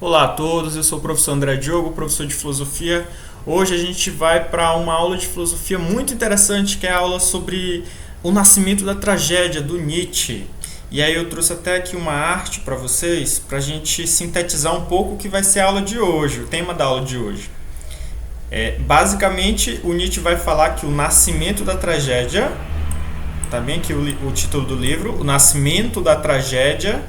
Olá a todos, eu sou o professor André Diogo, professor de filosofia. Hoje a gente vai para uma aula de filosofia muito interessante, que é a aula sobre o nascimento da tragédia, do Nietzsche. E aí eu trouxe até aqui uma arte para vocês, para a gente sintetizar um pouco o que vai ser a aula de hoje, o tema da aula de hoje. Basicamente, o Nietzsche vai falar que o nascimento da tragédia, tá bem aqui o título do livro, o nascimento da tragédia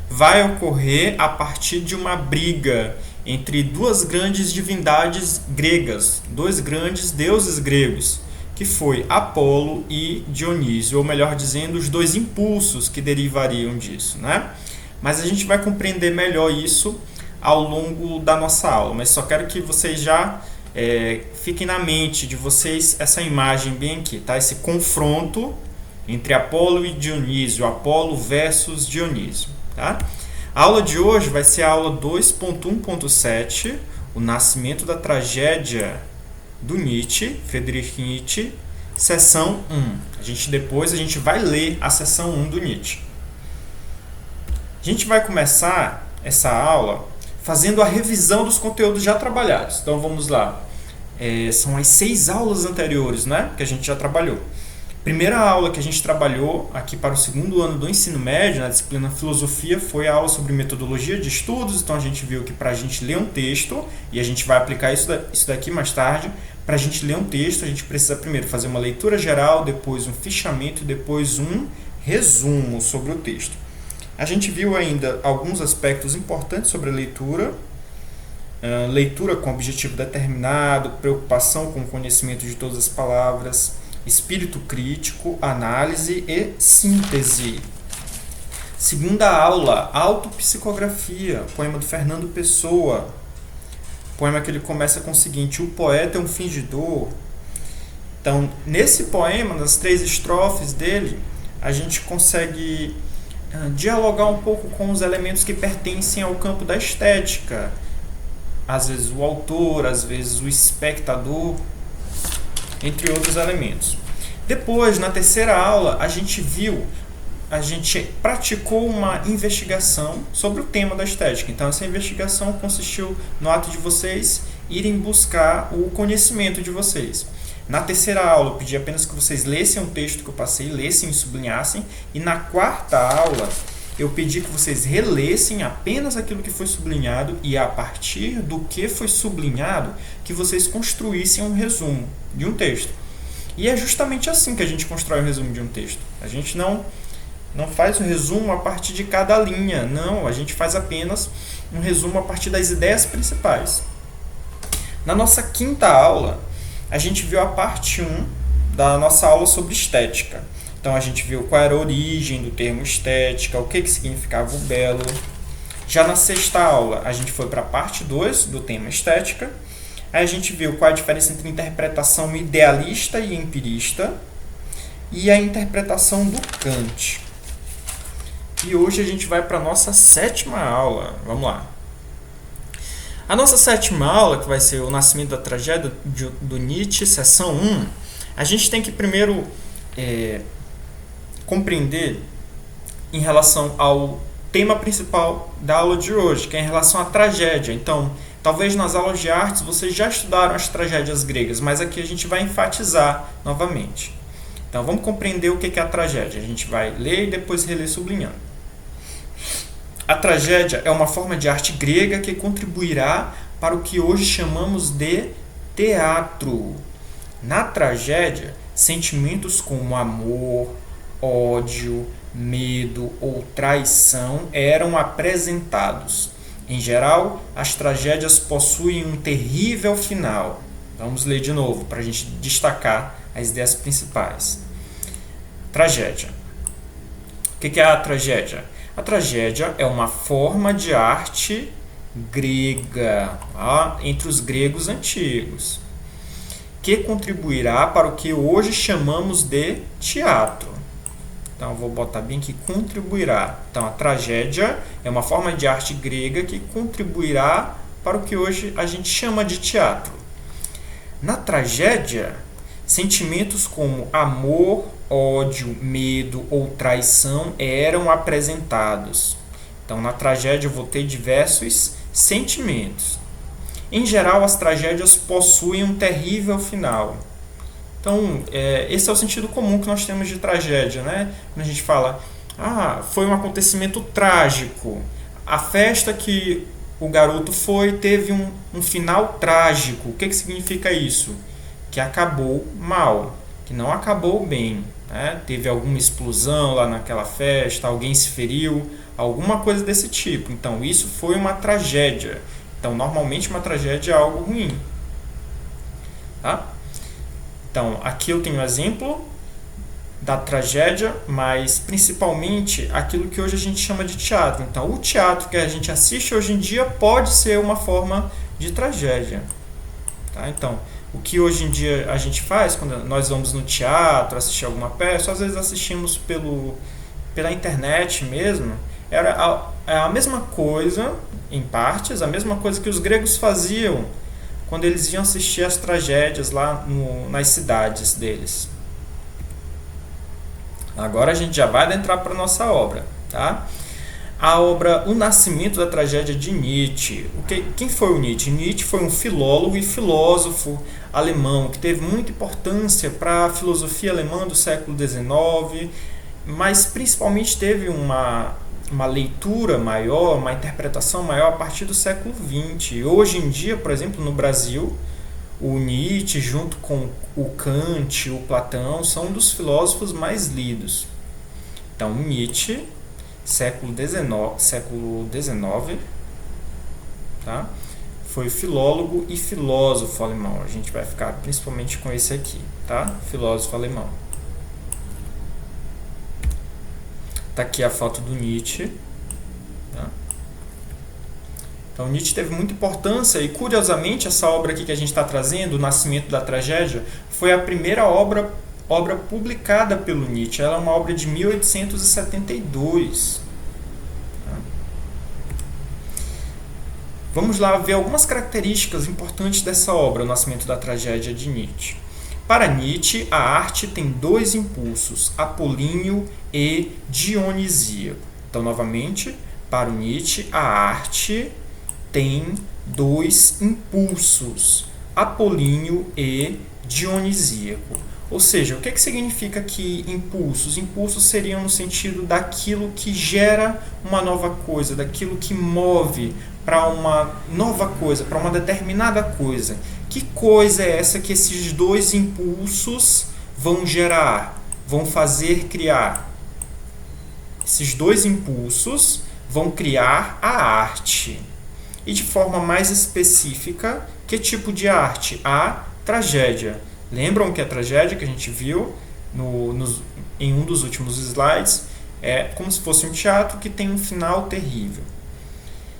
vai ocorrer a partir de uma briga entre duas grandes divindades gregas, dois grandes deuses gregos, que foi Apolo e Dionísio, ou melhor dizendo, os dois impulsos que derivariam disso, né? Mas a gente vai compreender melhor isso ao longo da nossa aula, mas só quero que vocês já fiquem na mente de vocês essa imagem bem aqui, tá? Esse confronto entre Apolo e Dionísio, Apolo versus Dionísio. Tá? A aula de hoje vai ser a aula 2.1.7, o nascimento da tragédia do Nietzsche, Friedrich Nietzsche, seção 1. Depois a gente vai ler a seção 1 do Nietzsche. A gente vai começar essa aula fazendo a revisão dos conteúdos já trabalhados. Então vamos lá. São as 6 aulas anteriores, né, que a gente já trabalhou. Primeira aula que a gente trabalhou aqui para o segundo ano do ensino médio, na disciplina Filosofia, foi a aula sobre metodologia de estudos. Então a gente viu que para a gente ler um texto, e a gente vai aplicar isso daqui mais tarde, para a gente ler um texto, a gente precisa primeiro fazer uma leitura geral, depois um fichamento e depois um resumo sobre o texto. A gente viu ainda alguns aspectos importantes sobre a leitura, leitura com objetivo determinado, preocupação com o conhecimento de todas as palavras, espírito crítico, análise e síntese. Segunda aula, autopsicografia, poema do Fernando Pessoa. Poema que ele começa com o seguinte: o poeta é um fingidor. Então, nesse poema, nas 3 estrofes dele, a gente consegue dialogar um pouco com os elementos que pertencem ao campo da estética. Às vezes o autor, às vezes o espectador, entre outros elementos. Depois, na terceira aula, a gente praticou uma investigação sobre o tema da estética. Então, essa investigação consistiu no ato de vocês irem buscar o conhecimento de vocês. Na terceira aula, eu pedi apenas que vocês lessem um texto que eu passei, lessem e sublinhassem. E na quarta aula, eu pedi que vocês relessem apenas aquilo que foi sublinhado e, a partir do que foi sublinhado, que vocês construíssem um resumo de um texto. E é justamente assim que a gente constrói o resumo de um texto. A gente não faz um resumo a partir de cada linha, não. A gente faz apenas um resumo a partir das ideias principais. Na nossa quinta aula, a gente viu a parte 1 da nossa aula sobre estética. Então, a gente viu qual era a origem do termo estética, o que significava o belo. Já na sexta aula, a gente foi para a parte 2 do tema estética. Aí a gente viu qual é a diferença entre interpretação idealista e empirista e a interpretação do Kant. E hoje a gente vai para a nossa sétima aula. Vamos lá. A nossa sétima aula, que vai ser o nascimento da tragédia do Nietzsche, seção 1, a gente tem que primeiro compreender em relação ao tema principal da aula de hoje, que é em relação à tragédia. Então, talvez nas aulas de artes vocês já estudaram as tragédias gregas, mas aqui a gente vai enfatizar novamente. Então, vamos compreender o que é a tragédia. A gente vai ler e depois reler sublinhando. A tragédia é uma forma de arte grega que contribuirá para o que hoje chamamos de teatro. Na tragédia, sentimentos como amor, ódio, medo ou traição eram apresentados. Em geral, as tragédias possuem um terrível final. Vamos ler de novo para a gente destacar as ideias principais. Tragédia. O que é a tragédia? A tragédia é uma forma de arte grega, entre os gregos antigos, que contribuirá para o que hoje chamamos de teatro. Então, eu vou botar bem que contribuirá. Então, a tragédia é uma forma de arte grega que contribuirá para o que hoje a gente chama de teatro. Na tragédia, sentimentos como amor, ódio, medo ou traição eram apresentados. Então, na tragédia eu vou ter diversos sentimentos. Em geral, as tragédias possuem um terrível final. Então, esse é o sentido comum que nós temos de tragédia, né? Quando a gente fala, foi um acontecimento trágico. A festa que o garoto foi teve um final trágico. O que significa isso? Que acabou mal, que não acabou bem. Né? Teve alguma explosão lá naquela festa, alguém se feriu, alguma coisa desse tipo. Então, isso foi uma tragédia. Então, normalmente uma tragédia é algo ruim. Tá? Então, aqui eu tenho um exemplo da tragédia, mas principalmente aquilo que hoje a gente chama de teatro. Então, o teatro que a gente assiste hoje em dia pode ser uma forma de tragédia. Tá? Então, o que hoje em dia a gente faz quando nós vamos no teatro assistir alguma peça, às vezes assistimos pela internet mesmo, é a mesma coisa, em partes, a mesma coisa que os gregos faziam quando eles iam assistir as tragédias lá nas cidades deles. Agora a gente já vai adentrar para a nossa obra. Tá? A obra O Nascimento da Tragédia de Nietzsche. Quem foi o Nietzsche? Nietzsche foi um filólogo e filósofo alemão que teve muita importância para a filosofia alemã do século XIX, mas principalmente teve uma leitura maior, uma interpretação maior a partir do século XX. Hoje em dia, por exemplo, no Brasil, o Nietzsche, junto com o Kant, o Platão, são um dos filósofos mais lidos. Então, Nietzsche, século XIX, tá? Foi filólogo e filósofo alemão. A gente vai ficar principalmente com esse aqui, tá? Filósofo alemão. Tá aqui a foto do Nietzsche. Tá? Então, Nietzsche teve muita importância e, curiosamente, essa obra aqui que a gente está trazendo, O Nascimento da Tragédia, foi a primeira obra publicada pelo Nietzsche. Ela é uma obra de 1872. Tá? Vamos lá ver algumas características importantes dessa obra, O Nascimento da Tragédia de Nietzsche. Para Nietzsche, a arte tem dois impulsos, apolíneo e dionisíaco. Então, novamente, para o Nietzsche, a arte tem dois impulsos, apolíneo e dionisíaco. Ou seja, o que significa aqui impulsos? Impulsos seriam no sentido daquilo que gera uma nova coisa, daquilo que move para uma nova coisa, para uma determinada coisa. Que coisa é essa que esses dois impulsos vão gerar, vão fazer criar? Esses dois impulsos vão criar a arte. E de forma mais específica, que tipo de arte? A tragédia. Lembram que a tragédia que a gente viu em um dos últimos slides é como se fosse um teatro que tem um final terrível.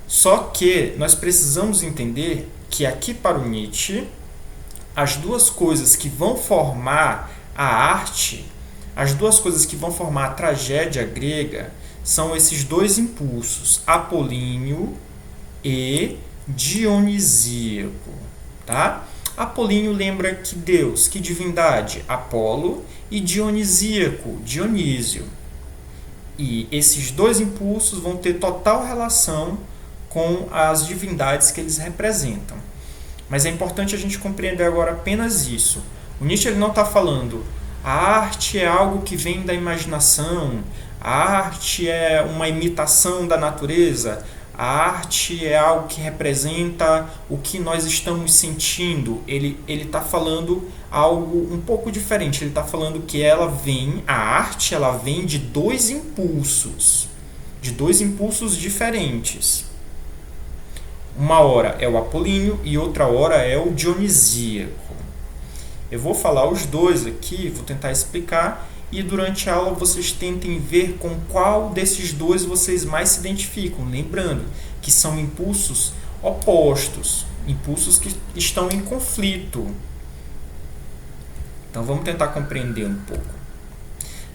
Só que nós precisamos entender que aqui para o Nietzsche, as duas coisas que vão formar a arte, as duas coisas que vão formar a tragédia grega, são esses dois impulsos, apolíneo e dionisíaco. Tá? Apolíneo lembra que Deus, que divindade? Apolo, e dionisíaco, Dionísio. E esses dois impulsos vão ter total relação com as divindades que eles representam. Mas é importante a gente compreender agora apenas isso. O Nietzsche ele não está falando a arte é algo que vem da imaginação, a arte é uma imitação da natureza, a arte é algo que representa o que nós estamos sentindo. Ele está falando algo um pouco diferente. Ele está falando que a arte vem de dois impulsos diferentes. Uma hora é o apolíneo e outra hora é o dionisíaco. Eu vou falar os dois aqui, vou tentar explicar, e durante a aula vocês tentem ver com qual desses dois vocês mais se identificam. Lembrando que são impulsos opostos, impulsos que estão em conflito. Então vamos tentar compreender um pouco.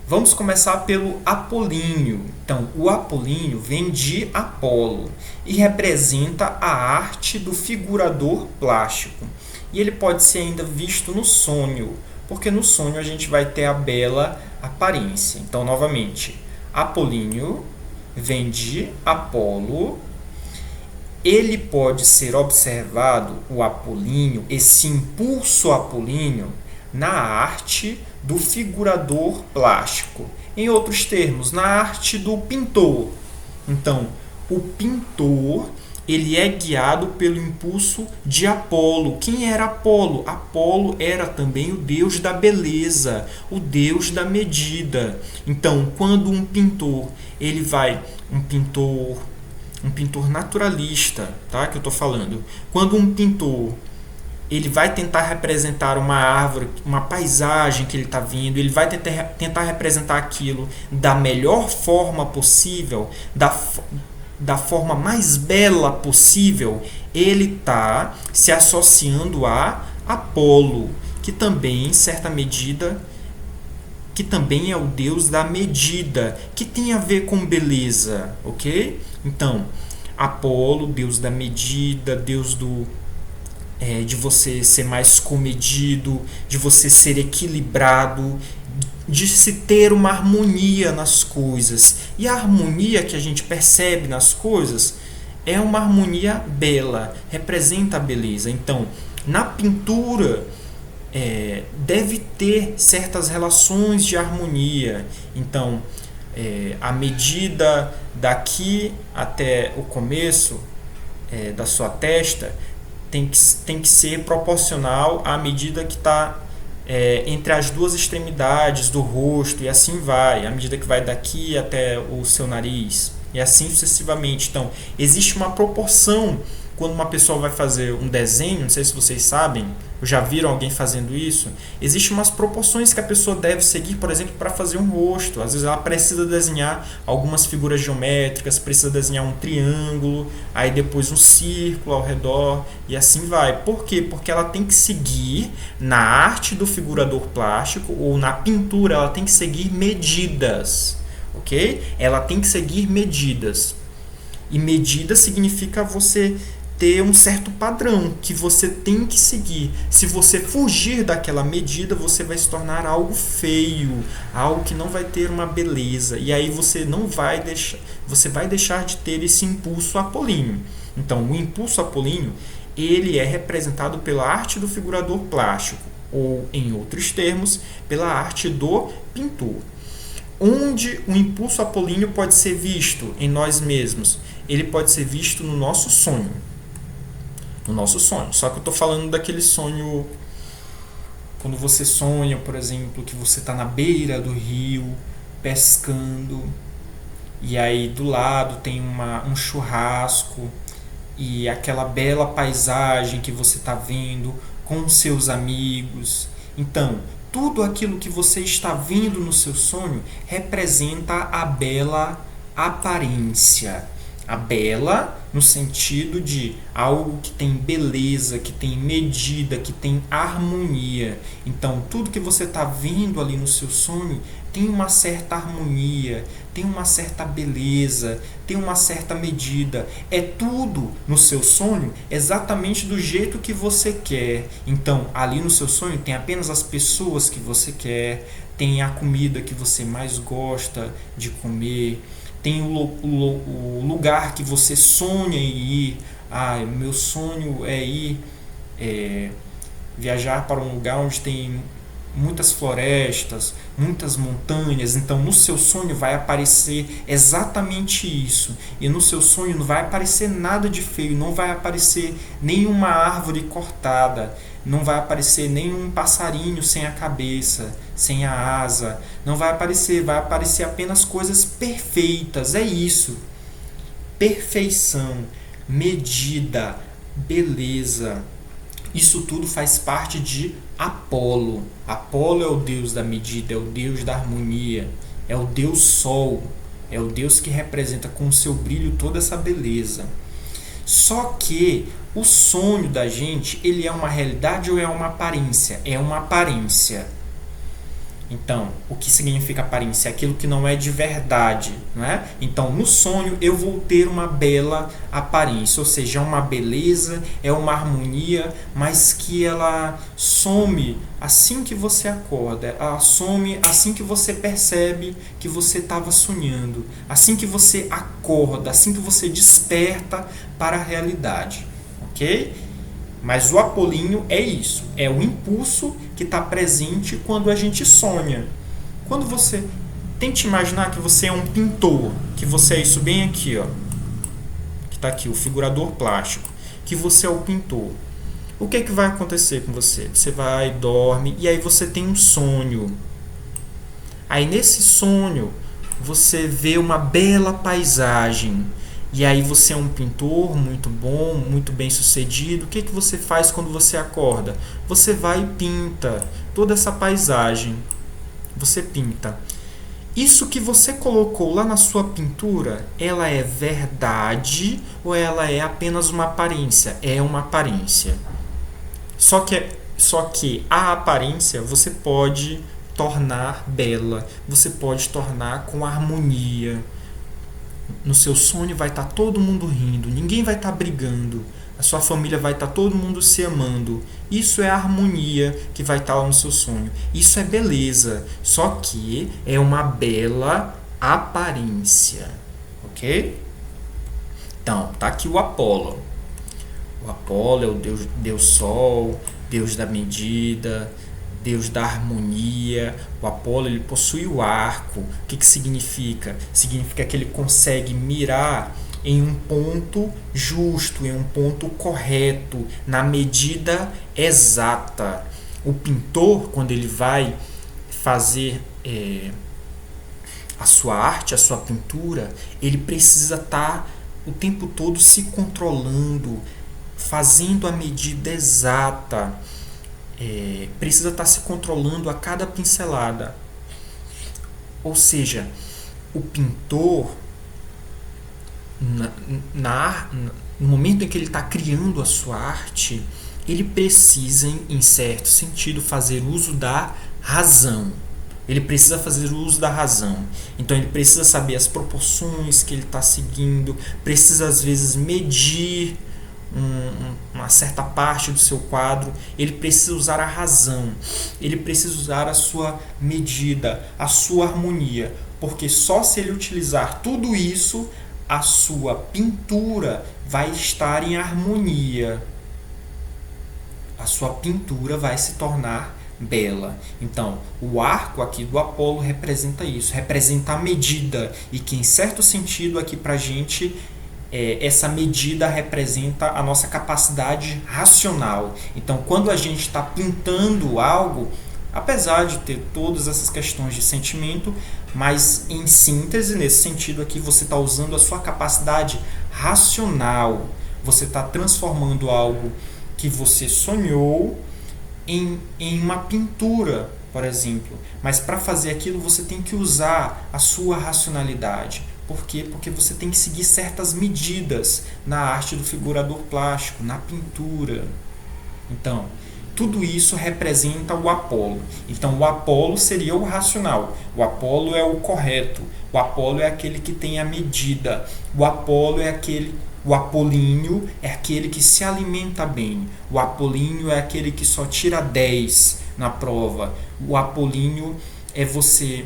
Vamos começar pelo apolíneo. Então, o apolíneo vem de Apolo e representa a arte do figurador plástico. E ele pode ser ainda visto no sonho, porque no sonho a gente vai ter a bela aparência. Então, novamente, apolíneo vem de Apolo. Ele pode ser observado, o apolíneo, esse impulso apolíneo, na arte do figurador plástico. Em outros termos, na arte do pintor. Então, o pintor, ele é guiado pelo impulso de Apolo. Quem era Apolo? Apolo era também o deus da beleza, o deus da medida. Então, quando um pintor, um pintor naturalista, tá? Que eu estou falando. Quando um pintor ele vai tentar representar uma árvore, uma paisagem que ele está vendo, ele vai tentar representar aquilo da melhor forma possível, da forma mais bela possível, ele está se associando a Apolo, que também, em certa medida, que também é o deus da medida, que tem a ver com beleza, ok? Então, Apolo, deus da medida, deus de você ser mais comedido, de você ser equilibrado, de se ter uma harmonia nas coisas. E a harmonia que a gente percebe nas coisas é uma harmonia bela, representa a beleza. Então, na pintura, deve ter certas relações de harmonia. Então, a medida daqui até o começo da sua testa tem que ser proporcional à medida que está entre as duas extremidades do rosto, e assim vai, à medida que vai daqui até o seu nariz, e assim sucessivamente. Então, existe uma proporção quando uma pessoa vai fazer um desenho, não sei se vocês sabem, já viram alguém fazendo isso, existem umas proporções que a pessoa deve seguir, por exemplo, para fazer um rosto. Às vezes ela precisa desenhar algumas figuras geométricas, precisa desenhar um triângulo, aí depois um círculo ao redor, e assim vai. Por quê? Porque ela tem que seguir, na arte do figurador plástico, ou na pintura, ela tem que seguir medidas, ok? Ela tem que seguir medidas. E medida significa você ter um certo padrão que você tem que seguir. Se você fugir daquela medida, você vai se tornar algo feio, algo que não vai ter uma beleza. E aí você vai deixar de ter esse impulso apolíneo. Então, o impulso apolíneo, ele é representado pela arte do figurador plástico, ou, em outros termos, pela arte do pintor. Onde o impulso apolíneo pode ser visto em nós mesmos? Ele pode ser visto no nosso sonho. No nosso sonho. Só que eu estou falando daquele sonho quando você sonha, por exemplo, que você está na beira do rio pescando, e aí do lado tem um churrasco e aquela bela paisagem que você está vendo com seus amigos. Então, tudo aquilo que você está vendo no seu sonho representa a bela aparência. A bela no sentido de algo que tem beleza, que tem medida, que tem harmonia. Então, tudo que você está vendo ali no seu sonho tem uma certa harmonia, tem uma certa beleza, tem uma certa medida. É tudo no seu sonho exatamente do jeito que você quer. Então, ali no seu sonho tem apenas as pessoas que você quer, tem a comida que você mais gosta de comer, tem o lugar que você sonha em ir. Meu sonho é ir viajar para um lugar onde tem muitas florestas, muitas montanhas. Então, no seu sonho vai aparecer exatamente isso. E no seu sonho não vai aparecer nada de feio, não vai aparecer nenhuma árvore cortada, não vai aparecer nenhum passarinho sem a cabeça, sem a asa. Não vai aparecer apenas coisas perfeitas. É isso. Perfeição, medida, beleza. Isso tudo faz parte de Apolo. Apolo é o deus da medida, é o deus da harmonia, é o deus sol, é o deus que representa com o seu brilho toda essa beleza. Só que o sonho da gente, ele é uma realidade ou é uma aparência? É uma aparência. Então, o que significa aparência? É aquilo que não é de verdade, não é? Então, no sonho eu vou ter uma bela aparência, ou seja, é uma beleza, é uma harmonia, mas que ela some assim que você acorda, ela some assim que você percebe que você estava sonhando, assim que você acorda, assim que você desperta para a realidade, ok? Mas o apolíneo é isso, é o impulso que está presente quando a gente sonha. Quando você tente imaginar que você é um pintor, que você é isso bem aqui, ó, que está aqui o figurador plástico, que você é o pintor. O que é que vai acontecer com você? Você vai, dorme e aí você tem um sonho. Aí nesse sonho você vê uma bela paisagem. E aí você é um pintor muito bom, muito bem sucedido. O que que você faz quando você acorda? Você vai e pinta toda essa paisagem. Você pinta. Isso que você colocou lá na sua pintura, ela é verdade ou ela é apenas uma aparência? É uma aparência. Só que a aparência você pode tornar bela, você pode tornar com harmonia. No seu sonho vai estar todo mundo rindo, ninguém vai estar brigando, a sua família vai estar todo mundo se amando. Isso é a harmonia que vai estar lá no seu sonho. Isso é beleza, só que é uma bela aparência, ok? Então, tá aqui o Apolo. O Apolo é o Deus Sol, Deus da medida, Deus da harmonia. O Apolo ele possui o arco. O que significa? Significa que ele consegue mirar em um ponto justo, em um ponto correto, na medida exata. O pintor, quando ele vai fazer a sua arte, a sua pintura, ele precisa estar o tempo todo se controlando, fazendo a medida exata. Precisa estar se controlando a cada pincelada. Ou seja, o pintor, no momento em que ele está criando a sua arte, ele precisa, em certo sentido, fazer uso da razão. Ele precisa fazer uso da razão. Então ele precisa saber as proporções que ele está seguindo, precisa às vezes medir uma certa parte do seu quadro. Ele precisa usar a razão, ele precisa usar a sua medida, a sua harmonia, porque só se ele utilizar tudo isso, a sua pintura vai estar em harmonia, a sua pintura vai se tornar bela. Então, o arco aqui do Apolo representa isso, representa a medida, e que em certo sentido aqui pra gente essa medida representa a nossa capacidade racional. Então, quando a gente está pintando algo, apesar de ter todas essas questões de sentimento, mas em síntese, nesse sentido aqui, você está usando a sua capacidade racional. Você está transformando algo que você sonhou em uma pintura, por exemplo. Mas para fazer aquilo, você tem que usar a sua racionalidade. Por quê? Porque você tem que seguir certas medidas na arte do figurador plástico, na pintura. Então, tudo isso representa o Apolo. Então, o Apolo seria o racional. O Apolo é o correto. O Apolo é aquele que tem a medida. O Apolo é aquele... O apolíneo é aquele que se alimenta bem. O apolíneo é aquele que só tira 10 na prova. O apolíneo é você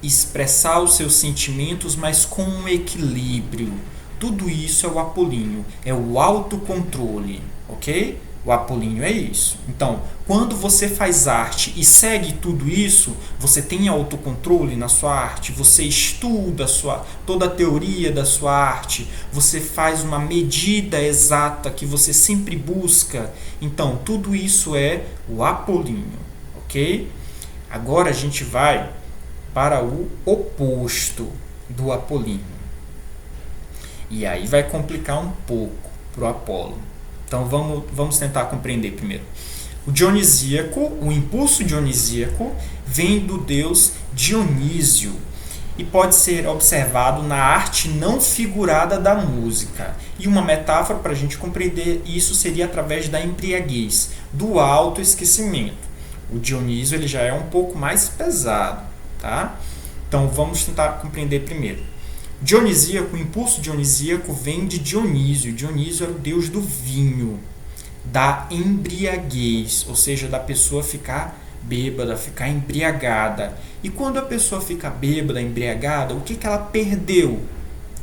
expressar os seus sentimentos, mas com um equilíbrio. Tudo isso é o apolíneo, é o autocontrole, ok? O apolíneo é isso. Então, quando você faz arte e segue tudo isso, você tem autocontrole na sua arte, você estuda toda a teoria da sua arte, você faz uma medida exata que você sempre busca. Então, tudo isso é o apolíneo, ok? Agora a gente vai para o oposto do apolíneo. E aí vai complicar um pouco para o Apolo. Então vamos tentar compreender primeiro. O dionisíaco, o impulso dionisíaco, vem do deus Dionísio e pode ser observado na arte não figurada da música. E uma metáfora para a gente compreender isso seria através da embriaguez, do autoesquecimento. O Dionísio ele já é um pouco mais pesado, tá? Então vamos tentar compreender primeiro. Dionisíaco, o impulso dionisíaco vem de Dionísio. Dionísio era o deus do vinho, da embriaguez, ou seja, da pessoa ficar bêbada, ficar embriagada. E quando a pessoa fica bêbada, embriagada, o que ela perdeu?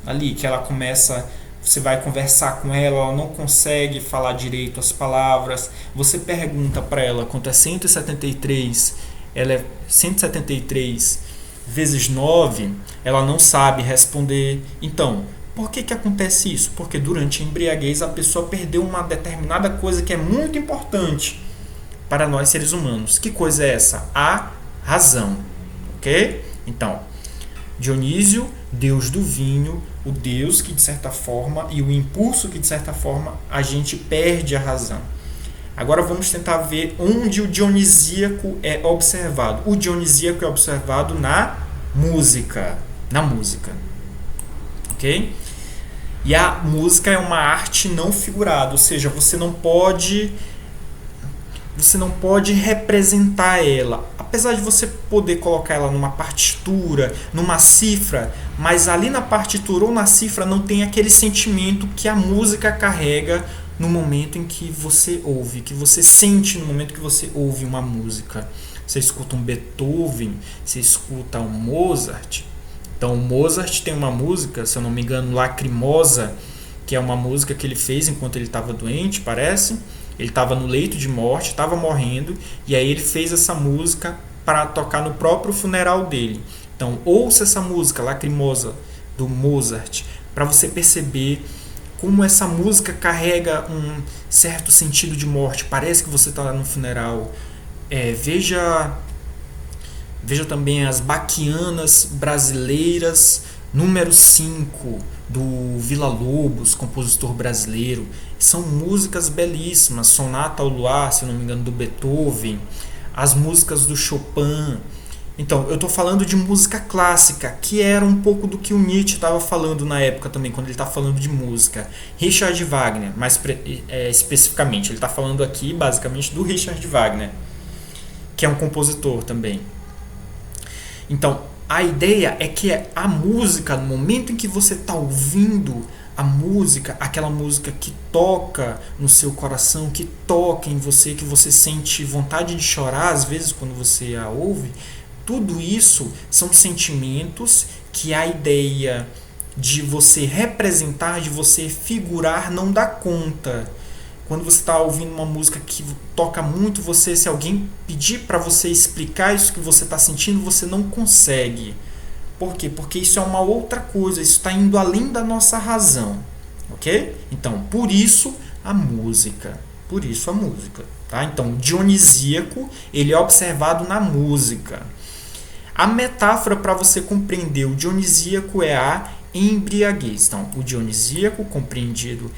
Ali que ela começa, você vai conversar com ela não consegue falar direito as palavras, você pergunta para ela quanto é 173, ela é 173 vezes 9, ela não sabe responder. Então, por que acontece isso? Porque durante a embriaguez a pessoa perdeu uma determinada coisa que é muito importante para nós seres humanos. Que coisa é essa? A razão. Ok? Então, Dionísio, deus do vinho, o deus que de certa forma, e o impulso que de certa forma a gente perde a razão. Agora vamos tentar ver onde o dionisíaco é observado. O dionisíaco é observado na música. Na música. Ok? E a música é uma arte não figurada, ou seja, você não pode representar ela. Apesar de você poder colocar ela numa partitura, numa cifra, mas ali na partitura ou na cifra não tem aquele sentimento que a música carrega no momento em que você ouve, que você sente no momento que você ouve uma música. Você escuta um Beethoven, você escuta um Mozart. Então o Mozart tem uma música, se eu não me engano, Lacrimosa, que é uma música que ele fez enquanto ele estava doente, parece. Ele estava no leito de morte, estava morrendo, e aí ele fez essa música para tocar no próprio funeral dele. Então ouça essa música, Lacrimosa, do Mozart, para você perceber como essa música carrega um certo sentido de morte. Parece que você está lá no funeral. Veja também as Baquianas brasileiras, número 5, do Villa-Lobos, compositor brasileiro. São músicas belíssimas. Sonata ao Luar, se não me engano, do Beethoven. As músicas do Chopin. Então, eu estou falando de música clássica, que era um pouco do que o Nietzsche estava falando na época também, quando ele está falando de música. Richard Wagner, mais especificamente. Ele está falando aqui, basicamente, do Richard Wagner, que é um compositor também. Então, a ideia é que a música, no momento em que você está ouvindo a música, aquela música que toca no seu coração, que toca em você, que você sente vontade de chorar, às vezes, quando você a ouve, tudo isso são sentimentos que a ideia de você representar, de você figurar, não dá conta. Quando você está ouvindo uma música que toca muito você, se alguém pedir para você explicar isso que você está sentindo, você não consegue. Por quê? Porque isso é uma outra coisa, isso está indo além da nossa razão. Ok? Então, por isso a música. Por isso a música. Tá? Então, o dionisíaco, ele é observado na música. A metáfora para você compreender o dionisíaco é a embriaguez. Então, o dionisíaco compreendido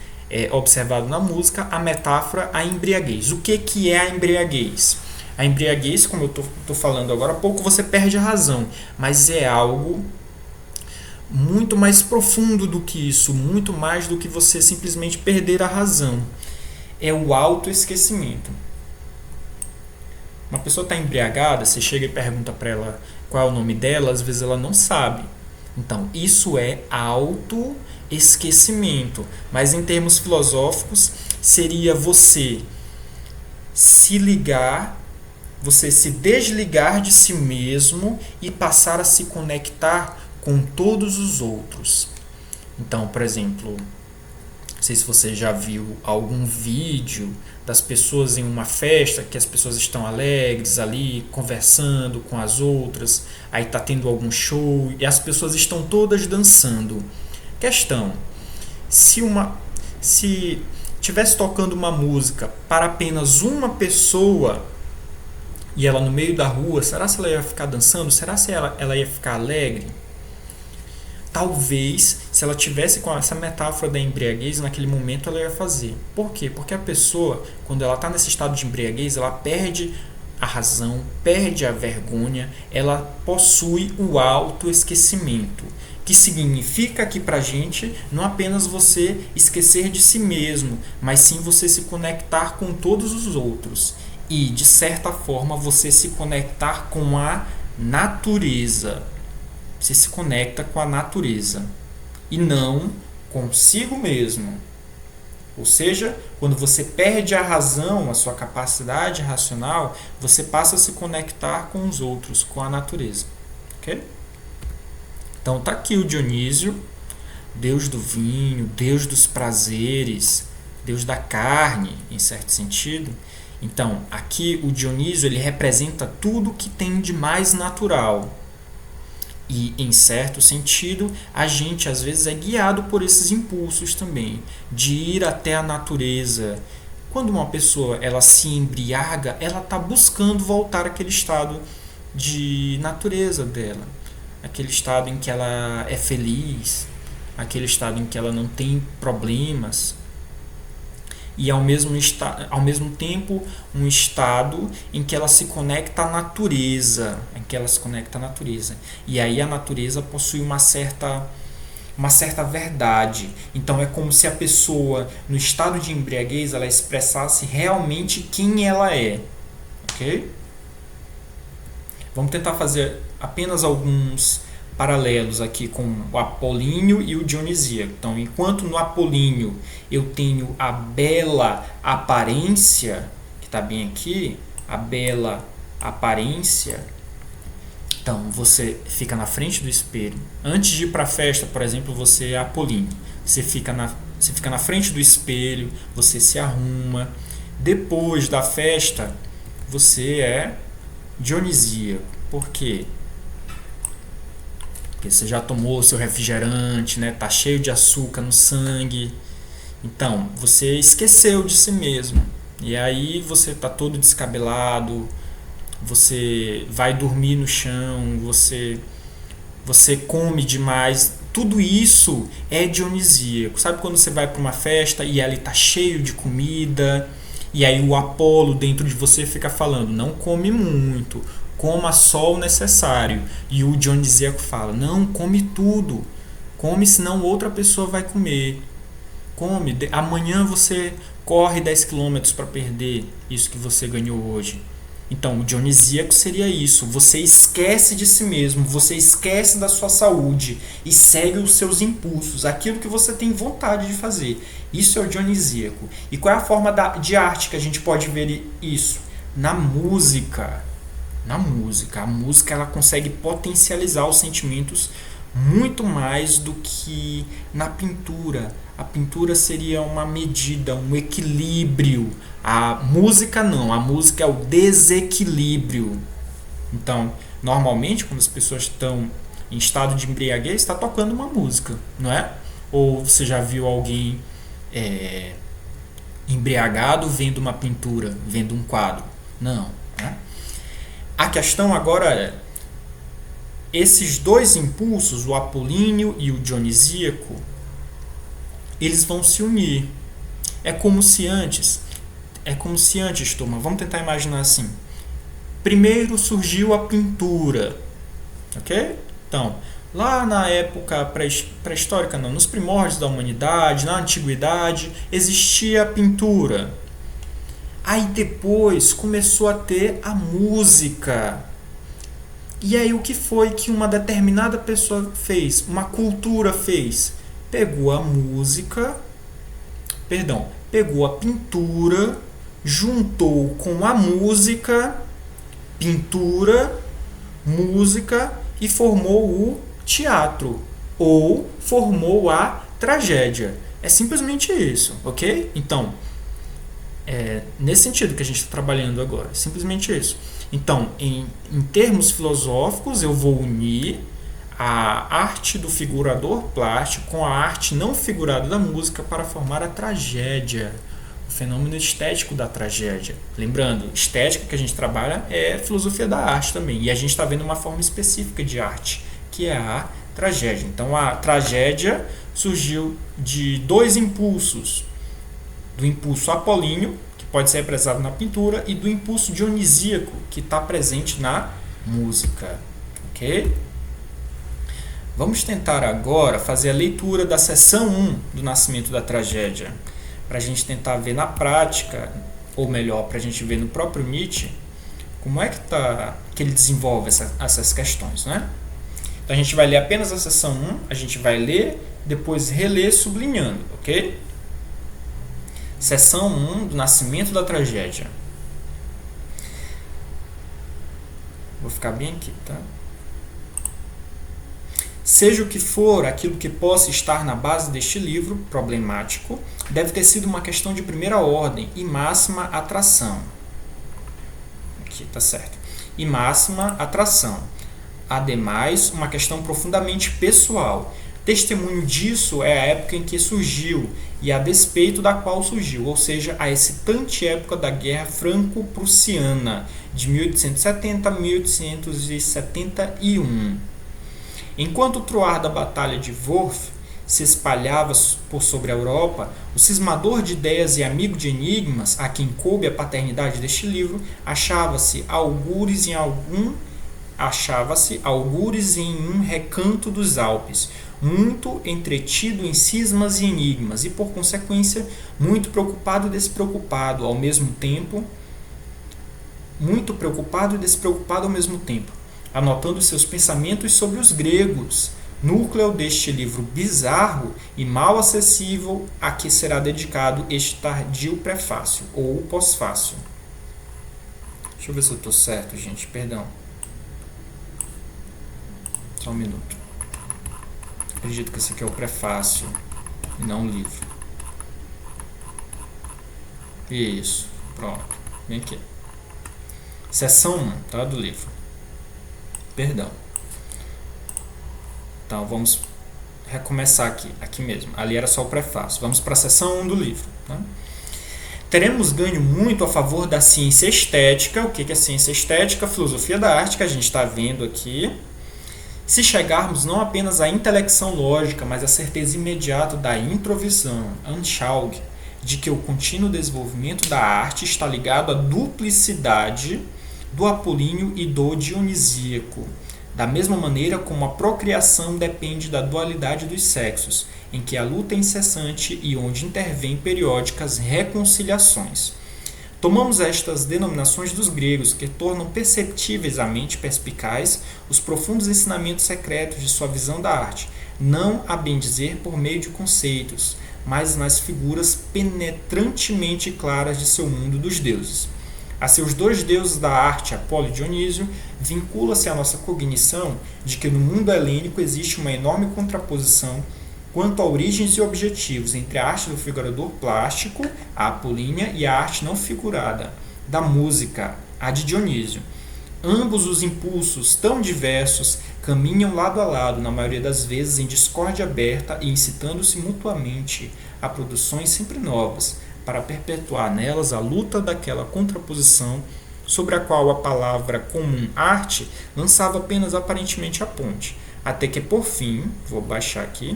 observado na música, a metáfora, a embriaguez. O que é a embriaguez? A embriaguez, como eu estou falando agora há pouco, você perde a razão, mas é algo muito mais profundo do que isso, muito mais do que você simplesmente perder a razão. É o autoesquecimento. Uma pessoa está embriagada, você chega e pergunta para ela qual é o nome dela, às vezes ela não sabe. Então, isso é autoesquecimento. Mas em termos filosóficos, seria você se ligar, você se desligar de si mesmo e passar a se conectar com todos os outros. Então, por exemplo, não sei se você já viu algum vídeo das pessoas em uma festa, que as pessoas estão alegres ali, conversando com as outras, aí está tendo algum show e as pessoas estão todas dançando. Questão, se tivesse tocando uma música para apenas uma pessoa e ela no meio da rua, será se ela ia ficar dançando? Será se ela ia ficar alegre? Talvez, se ela tivesse com essa metáfora da embriaguez, naquele momento ela ia fazer. Por quê? Porque a pessoa, quando ela está nesse estado de embriaguez, ela perde a razão, perde a vergonha, ela possui o autoesquecimento, que significa aqui pra gente não apenas você esquecer de si mesmo, mas sim você se conectar com todos os outros. e, de certa forma, você se conectar com a natureza. Você se conecta com a natureza e não consigo mesmo. Ou seja, quando você perde a razão, a sua capacidade racional, você passa a se conectar com os outros, com a natureza. Ok? Então tá aqui o Dionísio, deus do vinho, deus dos prazeres, deus da carne, em certo sentido. Então, aqui o Dionísio ele representa tudo que tem de mais natural. E, em certo sentido, a gente às vezes é guiado por esses impulsos também, de ir até a natureza. Quando uma pessoa ela se embriaga, ela está buscando voltar àquele estado de natureza dela, aquele estado em que ela é feliz, aquele estado em que ela não tem problemas. E ao mesmo tempo um estado em que ela se conecta à natureza, E aí a natureza possui uma certa verdade. Então é como se a pessoa, no estado de embriaguez, ela expressasse realmente quem ela é. Ok? Vamos tentar fazer apenas alguns paralelos aqui com o apolíneo e o dionisíaco. Então, enquanto no apolíneo eu tenho a bela aparência, que está bem aqui, a bela aparência, então você fica na frente do espelho. Antes de ir para a festa, por exemplo, você é apolíneo. Você fica na frente do espelho, você se arruma. Depois da festa, você é dionisíaco. Por quê? Porque você já tomou o seu refrigerante, né? Tá cheio de açúcar no sangue. Então, você esqueceu de si mesmo. E aí você tá todo descabelado, você vai dormir no chão, você come demais. Tudo isso é dionisíaco. Sabe quando você vai para uma festa e ali tá cheio de comida, e aí o Apolo dentro de você fica falando, não come muito, coma só o necessário. E o dionisíaco fala, não, come tudo. Come, senão outra pessoa vai comer. Come, amanhã você corre 10 km para perder isso que você ganhou hoje. Então, o dionisíaco seria isso. Você esquece de si mesmo, você esquece da sua saúde e segue os seus impulsos, aquilo que você tem vontade de fazer. Isso é o dionisíaco. E qual é a forma de arte que a gente pode ver isso? Na música. A música ela consegue potencializar os sentimentos muito mais do que na pintura. A pintura seria uma medida, um equilíbrio. A música não, a música é o desequilíbrio. Então, normalmente, quando as pessoas estão em estado de embriaguez, está tocando uma música, não é? Ou você já viu alguém embriagado vendo uma pintura, vendo um quadro? Não, né? A questão agora é, esses dois impulsos, o apolíneo e o dionisíaco, eles vão se unir. É como se antes, turma, vamos tentar imaginar assim. Primeiro surgiu a pintura, ok? Então, lá na época pré-histórica, não, nos primórdios da humanidade, na antiguidade, existia a pintura. Aí depois começou a ter a música. E aí o que foi que uma determinada pessoa fez? Uma cultura fez? Pegou a pintura, juntou com a música, pintura, música e formou o teatro. Ou formou a tragédia. É simplesmente isso, ok? Então, é nesse sentido que a gente está trabalhando agora. Simplesmente isso. Então, em termos filosóficos, eu vou unir a arte do figurador plástico com a arte não figurada da música para formar a tragédia, o fenômeno estético da tragédia. Lembrando, estética que a gente trabalha é filosofia da arte também, e a gente está vendo uma forma específica de arte, que é a tragédia. Então, a tragédia surgiu de dois impulsos, do impulso apolíneo, que pode ser representado na pintura, e do impulso dionisíaco, que está presente na música. Ok? Vamos tentar agora fazer a leitura da seção 1 do Nascimento da Tragédia, para a gente tentar ver na prática ou melhor, para a gente ver no próprio Nietzsche, como é que ele desenvolve essas questões, né? Então a gente vai ler apenas a seção 1, a gente vai ler, depois reler sublinhando, ok? Seção 1 do Nascimento da Tragédia. Vou ficar bem aqui, tá? Seja o que for aquilo que possa estar na base deste livro problemático, deve ter sido uma questão de primeira ordem e máxima atração. Aqui, tá certo. E máxima atração. Ademais, uma questão profundamente pessoal. Testemunho disso é a época em que surgiu e a despeito da qual surgiu, ou seja, a excitante época da Guerra Franco-Prussiana, de 1870 a 1871. Enquanto o troar da Batalha de Worth se espalhava por sobre a Europa, o cismador de ideias e amigo de enigmas, a quem coube a paternidade deste livro, achava-se algures em um recanto dos Alpes, muito entretido em cismas e enigmas, e por consequência, muito preocupado e despreocupado ao mesmo tempo, anotando seus pensamentos sobre os gregos, núcleo deste livro bizarro e mal acessível a que será dedicado este tardio prefácio, ou pós-fácio. Deixa eu ver se eu estou certo, gente, perdão. Só um minuto. Acredito que esse aqui é o prefácio e não o livro. Isso, pronto. Vem aqui. Seção 1, tá, do livro. Perdão. Então, vamos recomeçar aqui mesmo. Ali era só o prefácio. Vamos para a seção 1 do livro. Tá? Teremos ganho muito a favor da ciência estética. O que é ciência estética? Filosofia da arte, que a gente está vendo aqui. Se chegarmos não apenas à intelecção lógica, mas à certeza imediata da introvisão, Anschauung, de que o contínuo desenvolvimento da arte está ligado à duplicidade do apolíneo e do dionisíaco, da mesma maneira como a procriação depende da dualidade dos sexos, em que a luta é incessante e onde intervêm periódicas reconciliações. Tomamos estas denominações dos gregos, que tornam perceptíveis à mente perspicaz os profundos ensinamentos secretos de sua visão da arte, não a bem dizer por meio de conceitos, mas nas figuras penetrantemente claras de seu mundo dos deuses. A seus dois deuses da arte, Apolo e Dionísio, vincula-se a nossa cognição de que no mundo helênico existe uma enorme contraposição quanto a origens e objetivos entre a arte do figurador plástico, a apolínea, e a arte não figurada, da música, a de Dionísio. Ambos os impulsos, tão diversos, caminham lado a lado, na maioria das vezes em discórdia aberta e incitando-se mutuamente a produções sempre novas, para perpetuar nelas a luta daquela contraposição sobre a qual a palavra comum arte lançava apenas aparentemente a ponte, até que por fim, vou baixar aqui,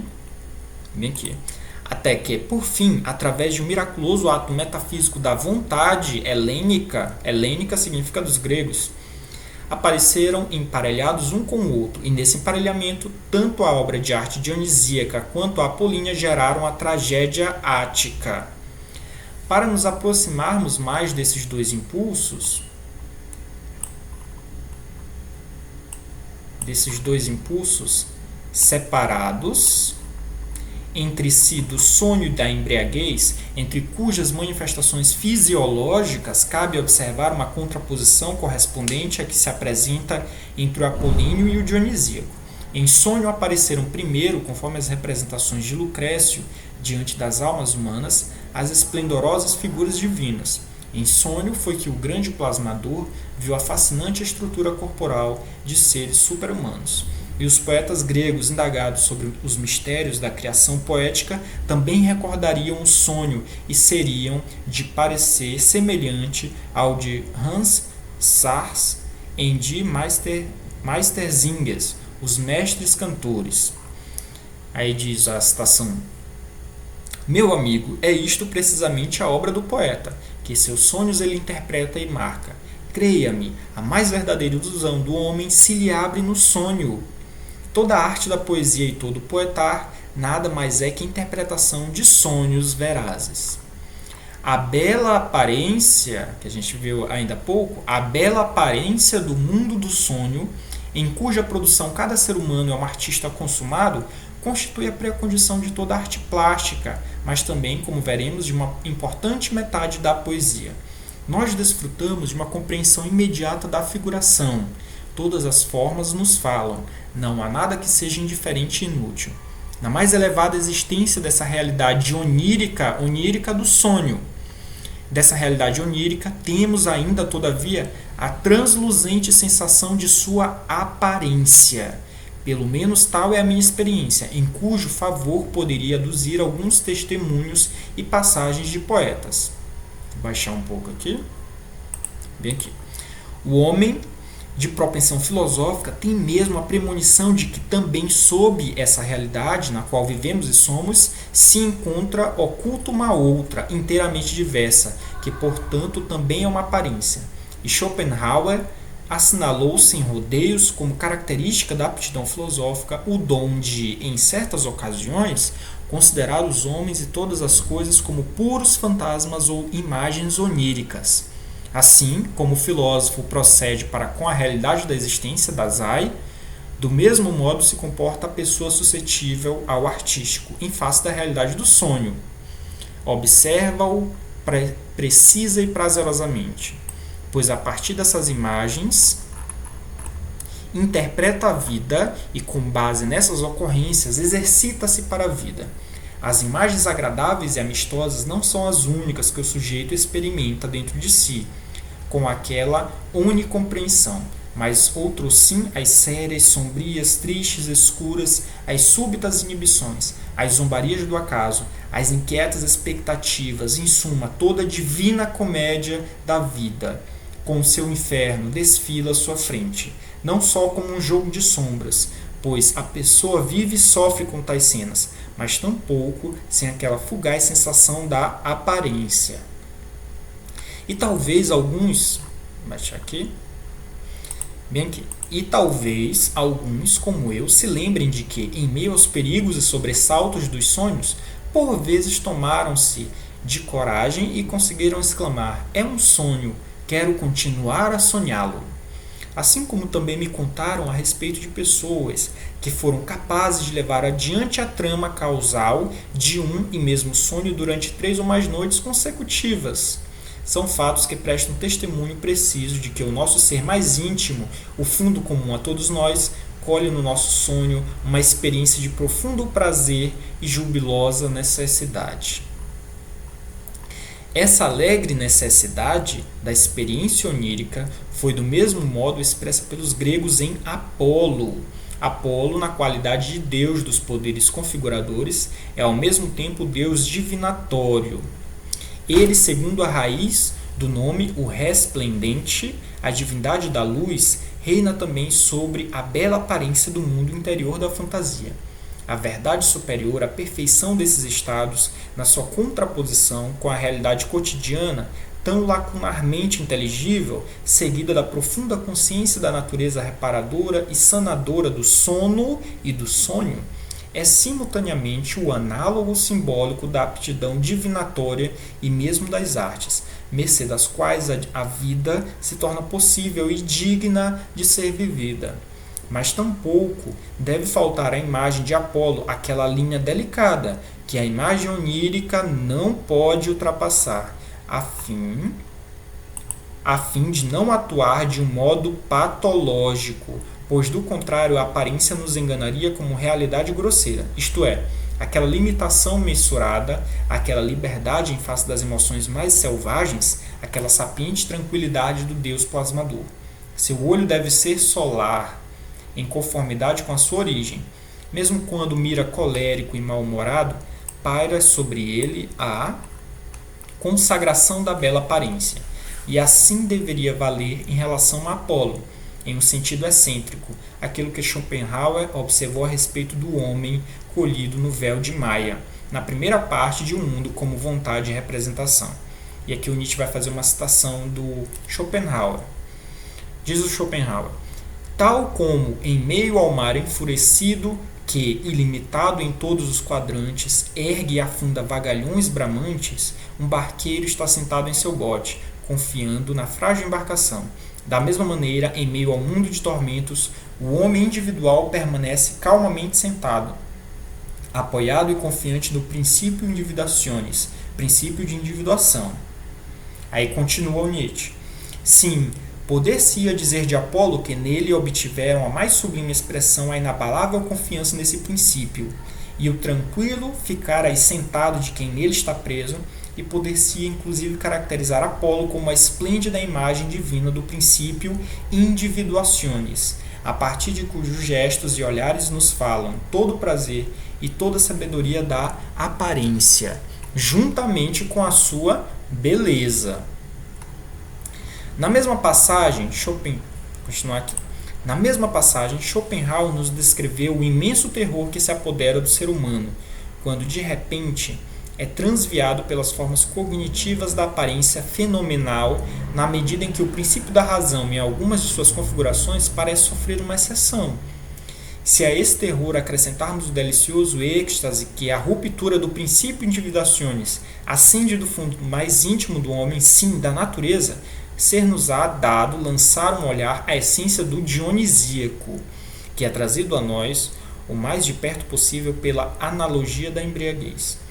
bem aqui, até que, por fim, através de um miraculoso ato metafísico da vontade helênica significa dos gregos, apareceram emparelhados um com o outro, e nesse emparelhamento, tanto a obra de arte dionisíaca quanto a apolínea geraram a tragédia ática. Para nos aproximarmos mais desses dois impulsos separados entre si do sonho e da embriaguez, entre cujas manifestações fisiológicas cabe observar uma contraposição correspondente à que se apresenta entre o apolíneo e o dionisíaco. Em sonho apareceram primeiro, conforme as representações de Lucrécio, diante das almas humanas, as esplendorosas figuras divinas. Em sonho foi que o grande plasmador viu a fascinante estrutura corporal de seres super-humanos. E os poetas gregos indagados sobre os mistérios da criação poética também recordariam o sonho e seriam de parecer semelhante ao de Hans Sachs em Die Meistersinges, os mestres cantores. Aí diz a citação: meu amigo, é isto precisamente a obra do poeta, que seus sonhos ele interpreta e marca. Creia-me, a mais verdadeira ilusão do homem se lhe abre no sonho. Toda a arte da poesia e todo o poetar nada mais é que interpretação de sonhos verazes. A bela aparência, que a gente viu ainda há pouco, a bela aparência do mundo do sonho, em cuja produção cada ser humano é um artista consumado, constitui a pré-condição de toda a arte plástica, mas também, como veremos, de uma importante metade da poesia. Nós desfrutamos de uma compreensão imediata da figuração. Todas as formas nos falam. Não há nada que seja indiferente e inútil. Na mais elevada existência dessa realidade onírica do sonho, dessa realidade onírica, temos ainda, todavia, a transluzente sensação de sua aparência. Pelo menos tal é a minha experiência, em cujo favor poderia aduzir alguns testemunhos e passagens de poetas. Vou baixar um pouco aqui. Bem aqui. O homem de propensão filosófica tem mesmo a premonição de que também sob essa realidade na qual vivemos e somos, se encontra oculta uma outra, inteiramente diversa, que portanto também é uma aparência. E Schopenhauer assinalou sem rodeios como característica da aptidão filosófica o dom de, em certas ocasiões, considerar os homens e todas as coisas como puros fantasmas ou imagens oníricas. Assim como o filósofo procede para com a realidade da existência das AI, do mesmo modo se comporta a pessoa suscetível ao artístico em face da realidade do sonho. Observa-o precisa e prazerosamente, pois a partir dessas imagens interpreta a vida e, com base nessas ocorrências, exercita-se para a vida. As imagens agradáveis e amistosas não são as únicas que o sujeito experimenta dentro de si, com aquela unicompreensão, mas outros sim as sérias, sombrias, tristes, escuras, as súbitas inibições, as zombarias do acaso, as inquietas expectativas, em suma, toda a divina comédia da vida, com o seu inferno, desfila à sua frente, não só como um jogo de sombras, pois a pessoa vive e sofre com tais cenas, mas tampouco sem aquela fugaz sensação da aparência. E talvez alguns, vou baixar aqui, bem aqui, e talvez alguns, como eu, se lembrem de que, em meio aos perigos e sobressaltos dos sonhos, por vezes tomaram-se de coragem e conseguiram exclamar: é um sonho, quero continuar a sonhá-lo. Assim como também me contaram a respeito de pessoas que foram capazes de levar adiante a trama causal de um e mesmo sonho durante 3 ou mais noites consecutivas. São fatos que prestam testemunho preciso de que o nosso ser mais íntimo, o fundo comum a todos nós, colhe no nosso sonho uma experiência de profundo prazer e jubilosa necessidade. Essa alegre necessidade da experiência onírica foi do mesmo modo expressa pelos gregos em Apolo. Apolo, na qualidade de deus dos poderes configuradores, é ao mesmo tempo deus divinatório. Ele, segundo a raiz do nome, o resplendente, a divindade da luz, reina também sobre a bela aparência do mundo interior da fantasia. A verdade superior, a perfeição desses estados, na sua contraposição com a realidade cotidiana, tão lacunarmente inteligível, seguida da profunda consciência da natureza reparadora e sanadora do sono e do sonho, é simultaneamente o análogo simbólico da aptidão divinatória e mesmo das artes, mercê das quais a vida se torna possível e digna de ser vivida. Mas tampouco deve faltar à imagem de Apolo aquela linha delicada que a imagem onírica não pode ultrapassar, a fim de não atuar de um modo patológico, pois do contrário a aparência nos enganaria como realidade grosseira, isto é, aquela limitação mensurada, aquela liberdade em face das emoções mais selvagens, aquela sapiente tranquilidade do Deus plasmador. Seu olho deve ser solar, em conformidade com a sua origem. Mesmo quando mira colérico e mal-humorado, paira sobre ele a consagração da bela aparência. E assim deveria valer em relação a Apolo, em um sentido excêntrico, aquilo que Schopenhauer observou a respeito do homem colhido no véu de Maia, na primeira parte de Um Mundo como Vontade e Representação. E aqui o Nietzsche vai fazer uma citação do Schopenhauer. Diz o Schopenhauer: tal como em meio ao mar enfurecido que, ilimitado em todos os quadrantes, ergue e afunda vagalhões bramantes, um barqueiro está sentado em seu bote, confiando na frágil embarcação. Da mesma maneira, em meio ao mundo de tormentos, o homem individual permanece calmamente sentado, apoiado e confiante no princípio individuationis, princípio de individuação. Aí continua o Nietzsche. Sim, poder-se-ia dizer de Apolo que nele obtiveram a mais sublime expressão a inabalável confiança nesse princípio, e o tranquilo ficar aí sentado de quem nele está preso, e poder-se inclusive caracterizar Apolo como a esplêndida imagem divina do princípio individuationis, a partir de cujos gestos e olhares nos falam todo o prazer e toda a sabedoria da aparência, juntamente com a sua beleza. Na mesma passagem, Schopenhauer nos descreveu o imenso terror que se apodera do ser humano, quando de repente é transviado pelas formas cognitivas da aparência fenomenal, na medida em que o princípio da razão, em algumas de suas configurações, parece sofrer uma exceção. Se a esse terror acrescentarmos o delicioso êxtase que a ruptura do princípio individuationis acende do fundo mais íntimo do homem, sim, da natureza, ser-nos-á dado lançar um olhar à essência do dionisíaco, que é trazido a nós o mais de perto possível pela analogia da embriaguez.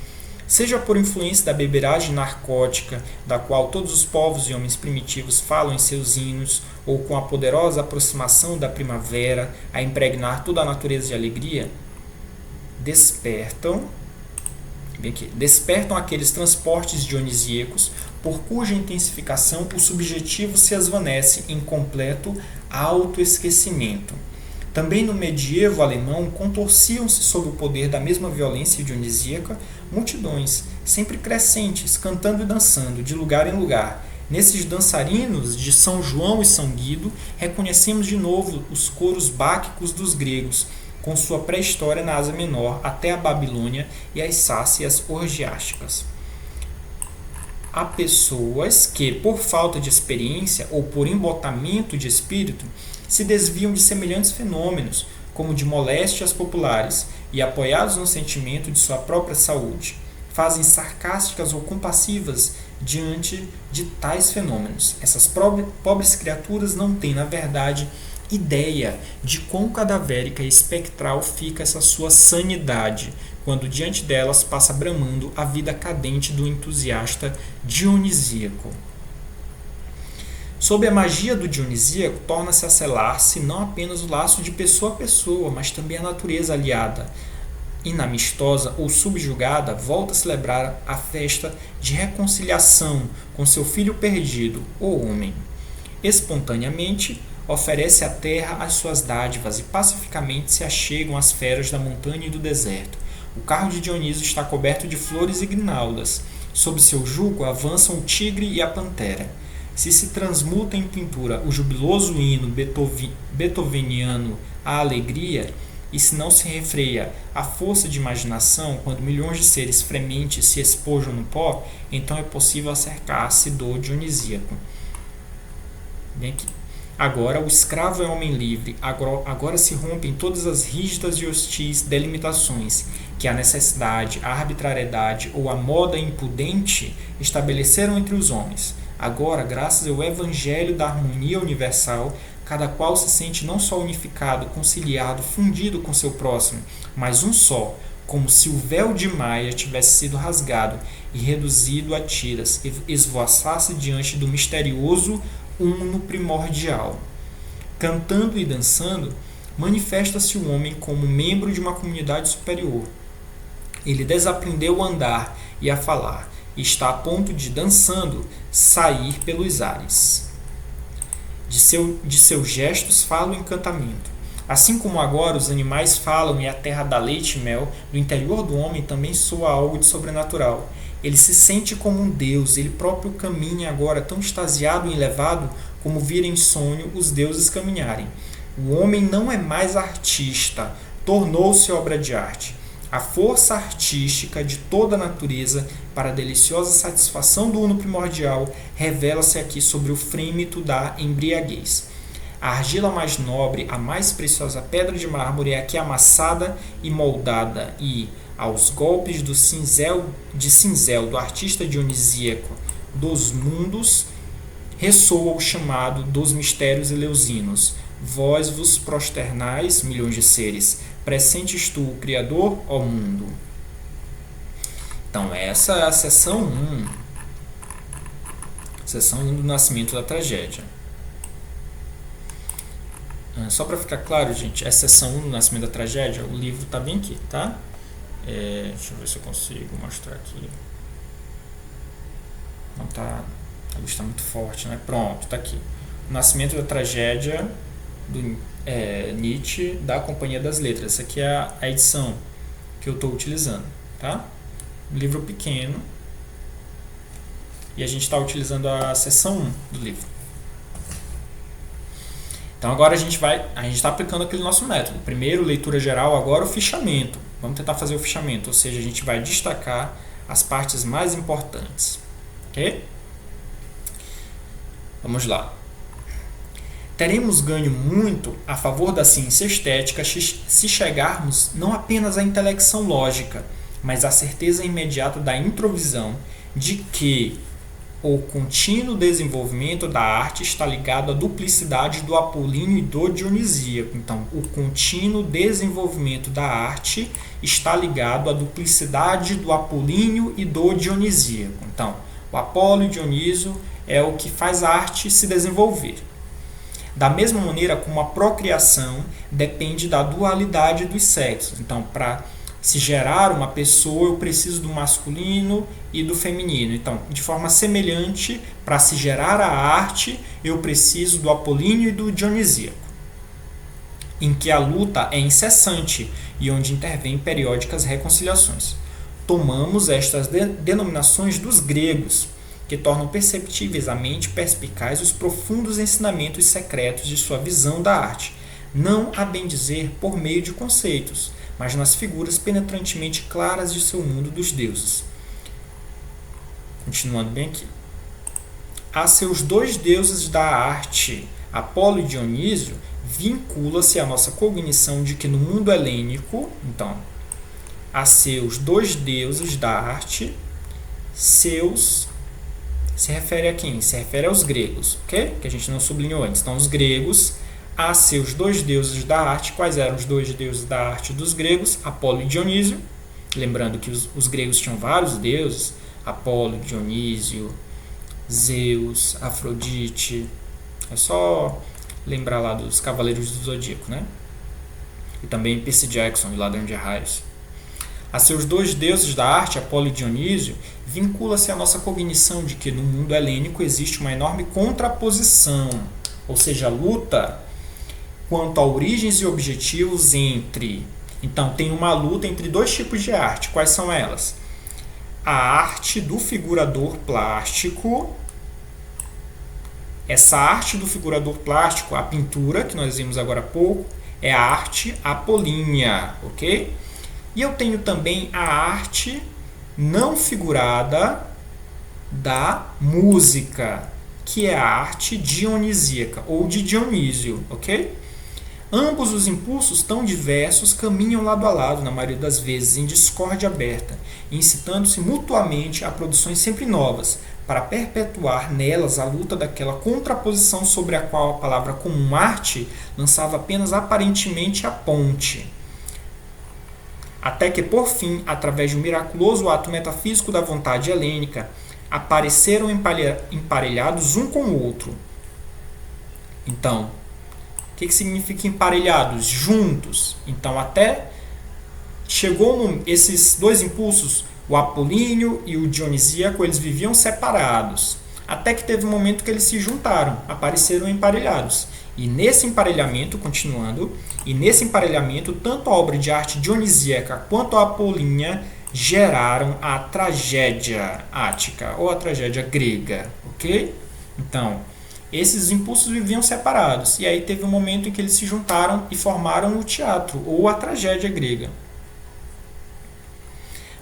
Seja por influência da beberagem narcótica, da qual todos os povos e homens primitivos falam em seus hinos, ou com a poderosa aproximação da primavera a impregnar toda a natureza de alegria, despertam aqueles transportes dionisíacos por cuja intensificação o subjetivo se esvanece em completo autoesquecimento. Também no medievo alemão contorciam-se sob o poder da mesma violência dionisíaca multidões, sempre crescentes, cantando e dançando, de lugar em lugar. Nesses dançarinos de São João e São Guido, reconhecemos de novo os coros báquicos dos gregos, com sua pré-história na Ásia Menor, até a Babilônia e as sácias orgiásticas. Há pessoas que, por falta de experiência ou por embotamento de espírito, se desviam de semelhantes fenômenos, como de moléstias populares, e, apoiados no sentimento de sua própria saúde, fazem sarcásticas ou compassivas diante de tais fenômenos. Essas pobres criaturas não têm, na verdade, ideia de quão cadavérica e espectral fica essa sua sanidade, quando diante delas passa bramando a vida cadente do entusiasta dionisíaco. Sob a magia do dionisíaco, torna-se a selar-se não apenas o laço de pessoa a pessoa, mas também a natureza aliada, inamistosa ou subjugada, volta a celebrar a festa de reconciliação com seu filho perdido, o homem. Espontaneamente, oferece à terra as suas dádivas e pacificamente se achegam às feras da montanha e do deserto. O carro de Dioniso está coberto de flores e grinaldas. Sob seu jugo avançam o tigre e a pantera. Se transmuta em pintura o jubiloso hino beethoveniano à alegria, e se não se refreia a força de imaginação quando milhões de seres frementes se espojam no pó, então é possível acercar-se do dionisíaco. Bem aqui. Agora o escravo é homem livre, agora se rompem todas as rígidas e hostis delimitações que a necessidade, a arbitrariedade ou a moda impudente estabeleceram entre os homens. Agora, graças ao evangelho da harmonia universal, cada qual se sente não só unificado, conciliado, fundido com seu próximo, mas um só, como se o véu de Maia tivesse sido rasgado e reduzido a tiras, e esvoaçasse diante do misterioso uno primordial. Cantando e dançando, manifesta-se o homem como membro de uma comunidade superior. Ele desaprendeu a andar e a falar, e está a ponto de, dançando, sair pelos ares. De seus gestos fala o encantamento. Assim como agora os animais falam e a terra dá leite e mel, no interior do homem também soa algo de sobrenatural. Ele se sente como um Deus, ele próprio caminha agora tão extasiado e elevado como vira em sonho os deuses caminharem. O homem não é mais artista, tornou-se obra de arte. A força artística de toda a natureza, para a deliciosa satisfação do uno primordial, revela-se aqui sobre o frêmito da embriaguez. A argila mais nobre, a mais preciosa pedra de mármore é aqui amassada e moldada, e, aos golpes do cinzel do artista dionisíaco dos mundos, ressoa o chamado dos mistérios eleusinos. Vós vos prosternais, milhões de seres, pressentes tu, o Criador, ó mundo. Então, essa é a seção 1. Seção 1 do Nascimento da Tragédia. Só para ficar claro, gente, essa seção 1 do Nascimento da Tragédia, o livro está bem aqui, tá? Deixa eu ver se eu consigo mostrar aqui. Não tá, a luz está muito forte, né? Pronto, está aqui. O Nascimento da Tragédia, do Nietzsche, da Companhia das Letras. Essa aqui é a edição que eu estou utilizando, tá? Um livro pequeno. E a gente está utilizando a seção 1 do livro. Então agora a gente está aplicando aquele nosso método. Primeiro, leitura geral, agora o fichamento. Vamos tentar fazer o fichamento, ou seja, a gente vai destacar as partes mais importantes. Ok? Vamos lá. Teremos ganho muito a favor da ciência estética se chegarmos não apenas à intelecção lógica, mas à certeza imediata da introvisão de que o contínuo desenvolvimento da arte está ligado à duplicidade do apolíneo e do dionisíaco. Então, o contínuo desenvolvimento da arte está ligado à duplicidade do apolíneo e do dionisíaco. Então, o Apolo e o Dionísio é o que faz a arte se desenvolver. Da mesma maneira como a procriação depende da dualidade dos sexos. Então, para se gerar uma pessoa, eu preciso do masculino e do feminino. Então, de forma semelhante, para se gerar a arte, eu preciso do apolíneo e do dionisíaco, em que a luta é incessante e onde intervêm periódicas reconciliações. Tomamos estas denominações dos gregos, que tornam perceptíveis à mente perspicaz os profundos ensinamentos secretos de sua visão da arte, não a bem dizer por meio de conceitos, mas nas figuras penetrantemente claras de seu mundo dos deuses. Continuando bem aqui. A seus dois deuses da arte, Apolo e Dionísio, vincula-se a nossa cognição de que no mundo helênico, então, a seus dois deuses da arte, seus se refere a quem? Se refere aos gregos, ok? Que a gente não sublinhou antes. Então, os gregos, a seus dois deuses da arte. Quais eram os dois deuses da arte dos gregos? Apolo e Dionísio. Lembrando que os gregos tinham vários deuses. Apolo, Dionísio, Zeus, Afrodite. É só lembrar lá dos Cavaleiros do Zodíaco, né? E também Percy Jackson, o Ladrão de Raios. A seus dois deuses da arte, Apolo e Dionísio, vincula-se a nossa cognição de que no mundo helênico existe uma enorme contraposição, ou seja, luta quanto a origens e objetivos entre... Então, tem uma luta entre dois tipos de arte. Quais são elas? A arte do figurador plástico. Essa arte do figurador plástico, a pintura, que nós vimos agora há pouco, é a arte apolínea, ok? E eu tenho também a arte não figurada da música, que é a arte dionisíaca, ou de Dionísio, ok? Ambos os impulsos tão diversos caminham lado a lado, na maioria das vezes, em discórdia aberta, incitando-se mutuamente a produções sempre novas, para perpetuar nelas a luta daquela contraposição sobre a qual a palavra comum arte lançava apenas aparentemente a ponte. Até que, por fim, através de um miraculoso ato metafísico da vontade helênica, apareceram emparelhados um com o outro. Então, o que significa emparelhados? Juntos. Então, até chegou esses dois impulsos, o apolíneo e o dionisíaco, eles viviam separados. Até que teve um momento que eles se juntaram, apareceram emparelhados. E nesse emparelhamento, continuando, tanto a obra de arte dionisíaca quanto a apolínea geraram a tragédia ática, ou a tragédia grega, ok? Então, esses impulsos viviam separados, e aí teve um momento em que eles se juntaram e formaram o teatro, ou a tragédia grega.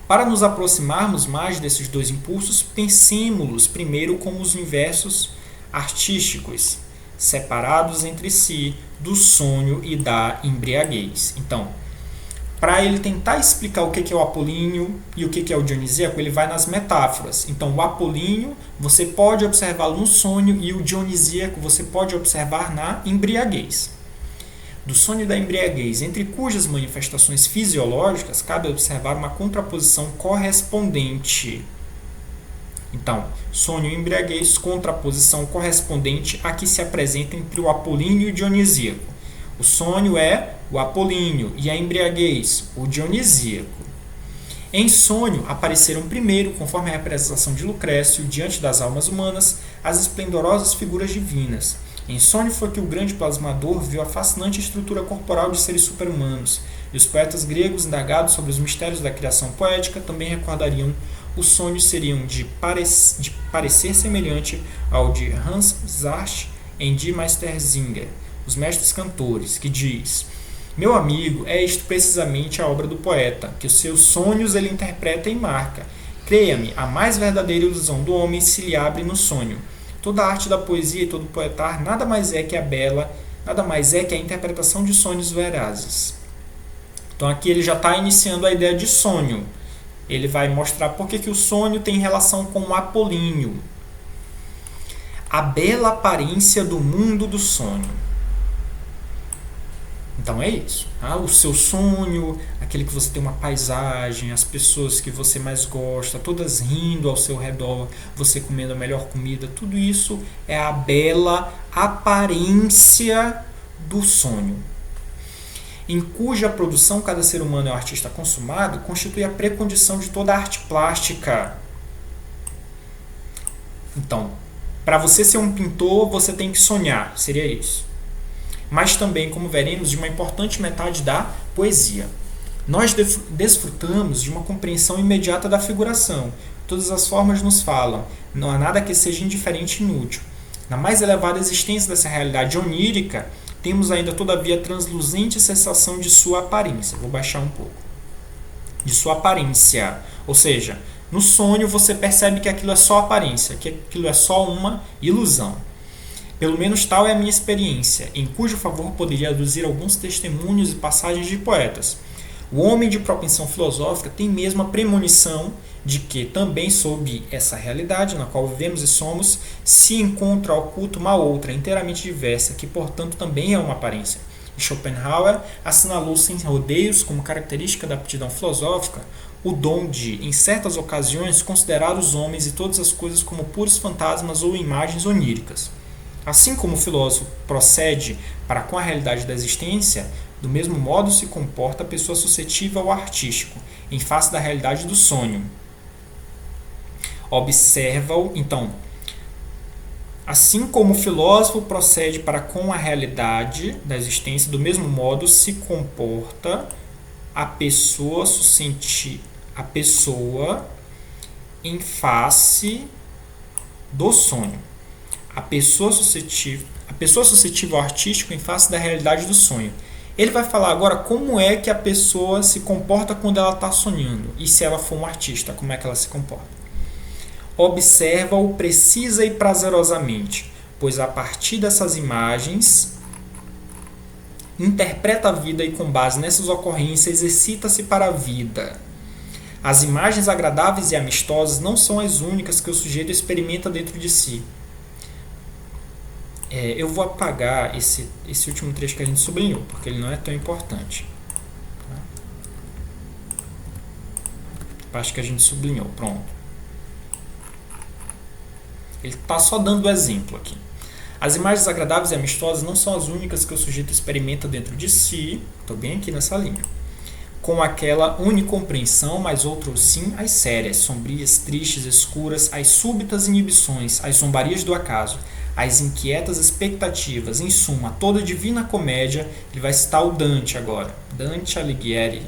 Para nos aproximarmos mais desses dois impulsos, pensemos-los primeiro como os universos artísticos, separados entre si do sonho e da embriaguez. Então, para ele tentar explicar o que é o apolíneo e o que é o dionisíaco, ele vai nas metáforas. Então, o apolíneo você pode observá-lo no sonho e o dionisíaco você pode observar na embriaguez. Do sonho e da embriaguez, entre cujas manifestações fisiológicas cabe observar uma contraposição correspondente. Então, sonho e embriaguez, contraposição correspondente a que se apresenta entre o apolíneo e o dionisíaco. O sonho é o apolíneo e a embriaguez, o dionisíaco. Em sonho, apareceram primeiro, conforme a representação de Lucrécio, diante das almas humanas, as esplendorosas figuras divinas. Em sonho foi que o grande plasmador viu a fascinante estrutura corporal de seres super-humanos, e os poetas gregos, indagados sobre os mistérios da criação poética, também recordariam os sonhos seriam de parecer semelhante ao de Hans Sachs em Die Meistersinger, os mestres cantores, que diz: meu amigo, é isto precisamente a obra do poeta, que os seus sonhos ele interpreta e marca. Creia-me, a mais verdadeira ilusão do homem se lhe abre no sonho. Toda a arte da poesia e todo poetar nada mais é que a interpretação de sonhos verazes. Então aqui ele já está iniciando a ideia de sonho. Ele vai mostrar por que o sonho tem relação com o apolíneo. A bela aparência do mundo do sonho. Então é isso. O seu sonho, aquele que você tem uma paisagem, as pessoas que você mais gosta, todas rindo ao seu redor, você comendo a melhor comida, tudo isso é a bela aparência do sonho, em cuja produção cada ser humano é um artista consumado, constitui a precondição de toda a arte plástica. Então, para você ser um pintor, você tem que sonhar, seria isso. Mas também, como veremos, de uma importante metade da poesia. Nós desfrutamos de uma compreensão imediata da figuração. Todas as formas nos falam, não há nada que seja indiferente e inútil. Na mais elevada existência dessa realidade onírica, temos ainda, todavia, a transluzente sensação de sua aparência. Vou baixar um pouco. De sua aparência. Ou seja, no sonho você percebe que aquilo é só aparência, que aquilo é só uma ilusão. Pelo menos tal é a minha experiência, em cujo favor poderia aduzir alguns testemunhos e passagens de poetas. O homem de propensão filosófica tem mesmo a premonição de que, também sob essa realidade na qual vivemos e somos, se encontra oculta uma outra, inteiramente diversa, que portanto também é uma aparência. E Schopenhauer assinalou sem rodeios como característica da aptidão filosófica o dom de, em certas ocasiões, considerar os homens e todas as coisas como puros fantasmas ou imagens oníricas. Assim como o filósofo procede para com a realidade da existência, do mesmo modo se comporta a pessoa suscetível ao artístico, em face da realidade do sonho. Observa-o, então, assim como o filósofo procede para com a realidade da existência, do mesmo modo se comporta a pessoa em face do sonho. A pessoa suscetível ao artístico em face da realidade do sonho. Ele vai falar agora como é que a pessoa se comporta quando ela está sonhando. E se ela for um artista, como é que ela se comporta. Observa-o precisa e prazerosamente, pois a partir dessas imagens interpreta a vida e com base nessas ocorrências excita-se para a vida. As imagens agradáveis e amistosas não são as únicas que o sujeito experimenta dentro de si. Eu vou apagar esse último trecho que a gente sublinhou, porque ele não é tão importante. Acho que a gente sublinhou, pronto. Ele está só dando o exemplo aqui. As imagens agradáveis e amistosas não são as únicas que o sujeito experimenta dentro de si, estou bem aqui nessa linha, com aquela unicompreensão, mas outros sim as sérias, sombrias, tristes, escuras, as súbitas inibições, as zombarias do acaso, as inquietas expectativas, em suma, toda a divina comédia. Ele vai citar o Dante agora, Dante Alighieri,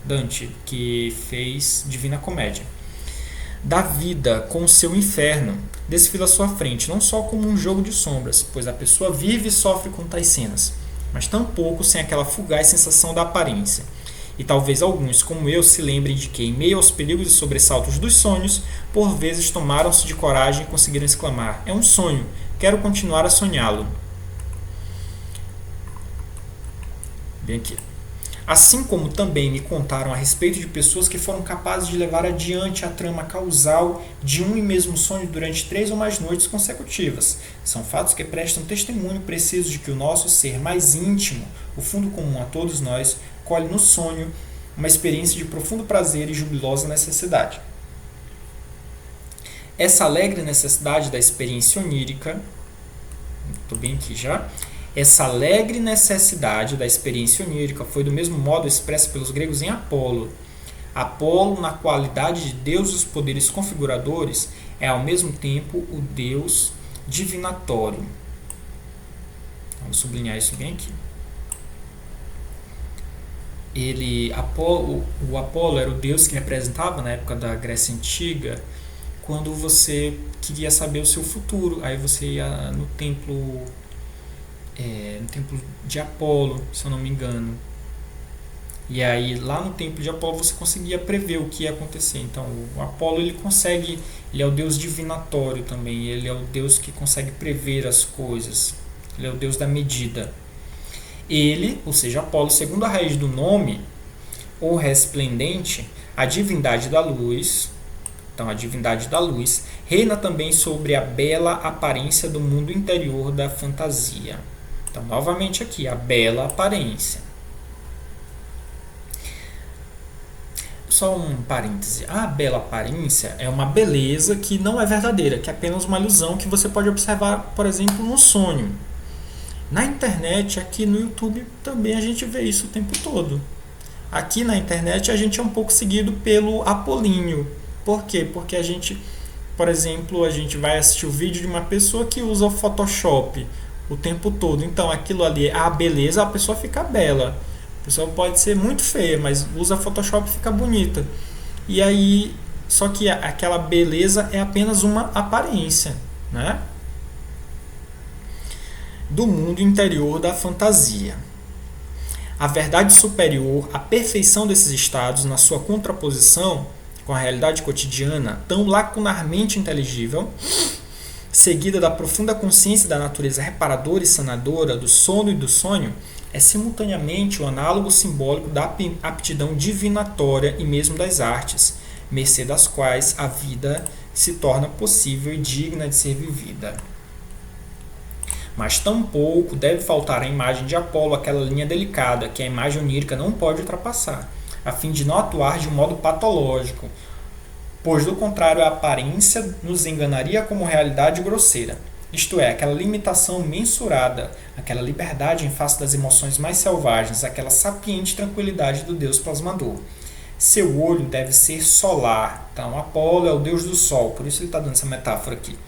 Dante, que fez Divina Comédia. Da vida com o seu inferno desfila à sua frente, não só como um jogo de sombras, pois a pessoa vive e sofre com tais cenas, mas tampouco sem aquela fugaz sensação da aparência. E talvez alguns, como eu, se lembrem de que, em meio aos perigos e sobressaltos dos sonhos, por vezes tomaram-se de coragem e conseguiram exclamar: é um sonho, quero continuar a sonhá-lo. Bem aqui. Assim como também me contaram a respeito de pessoas que foram capazes de levar adiante a trama causal de um e mesmo sonho durante 3 ou mais noites consecutivas. São fatos que prestam testemunho preciso de que o nosso ser mais íntimo, o fundo comum a todos nós, colhe no sonho uma experiência de profundo prazer e jubilosa necessidade. Essa alegre necessidade da experiência onírica, estou bem aqui já, essa alegre necessidade da experiência onírica foi do mesmo modo expressa pelos gregos em Apolo. Apolo, na qualidade de Deus dos poderes configuradores, é ao mesmo tempo o Deus divinatório. Vamos sublinhar isso bem aqui. O Apolo era o Deus que representava na época da Grécia Antiga, quando você queria saber o seu futuro. Aí você ia no templo de Apolo, se eu não me engano. E aí lá no templo de Apolo você conseguia prever o que ia acontecer. Então o Apolo ele é o Deus divinatório também, ele é o Deus que consegue prever as coisas. Ele é o Deus da medida. Ele, ou seja, Apolo, segundo a raiz do nome, o resplendente, a divindade da luz. Então a divindade da luz reina também sobre a bela aparência do mundo interior da fantasia. Então, novamente aqui, a bela aparência. Só um parêntese. A bela aparência é uma beleza que não é verdadeira, que é apenas uma ilusão que você pode observar, por exemplo, no sonho. Na internet, aqui no YouTube, também a gente vê isso o tempo todo. Aqui na internet a gente é um pouco seguido pelo Apolinho. Por quê? Porque a gente, por exemplo, a gente vai assistir o vídeo de uma pessoa que usa o Photoshop o tempo todo. Então aquilo ali, a beleza, a pessoa fica bela. A pessoa pode ser muito feia, mas usa Photoshop e fica bonita. E aí, só que aquela beleza é apenas uma aparência, né? Do mundo interior da fantasia. A verdade superior, a perfeição desses estados na sua contraposição com a realidade cotidiana, tão lacunarmente inteligível, seguida da profunda consciência da natureza reparadora e sanadora do sono e do sonho, é simultaneamente o análogo simbólico da aptidão divinatória e mesmo das artes, mercê das quais a vida se torna possível e digna de ser vivida. Mas tampouco deve faltar à imagem de Apolo aquela linha delicada que a imagem onírica não pode ultrapassar, a fim de não atuar de um modo patológico, pois do contrário a aparência nos enganaria como realidade grosseira, isto é, aquela limitação mensurada, aquela liberdade em face das emoções mais selvagens, aquela sapiente tranquilidade do Deus plasmador. Seu olho deve ser solar, então Apolo é o Deus do sol, por isso ele está dando essa metáfora aqui,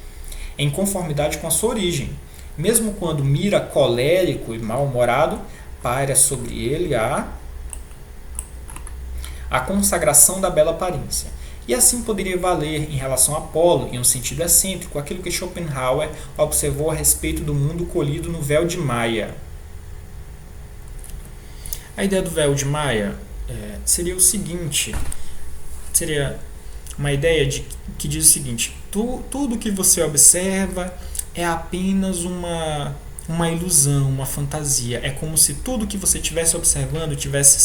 em conformidade com a sua origem. Mesmo quando mira colérico e mal-humorado, paira sobre ele a consagração da bela aparência. E assim poderia valer em relação a Apolo, em um sentido excêntrico, aquilo que Schopenhauer observou a respeito do mundo colhido no véu de Maia. A ideia do véu de Maia seria o seguinte, seria uma ideia que diz o seguinte: tudo que você observa é apenas uma ilusão, uma fantasia. É como se tudo que você estivesse observando tivesse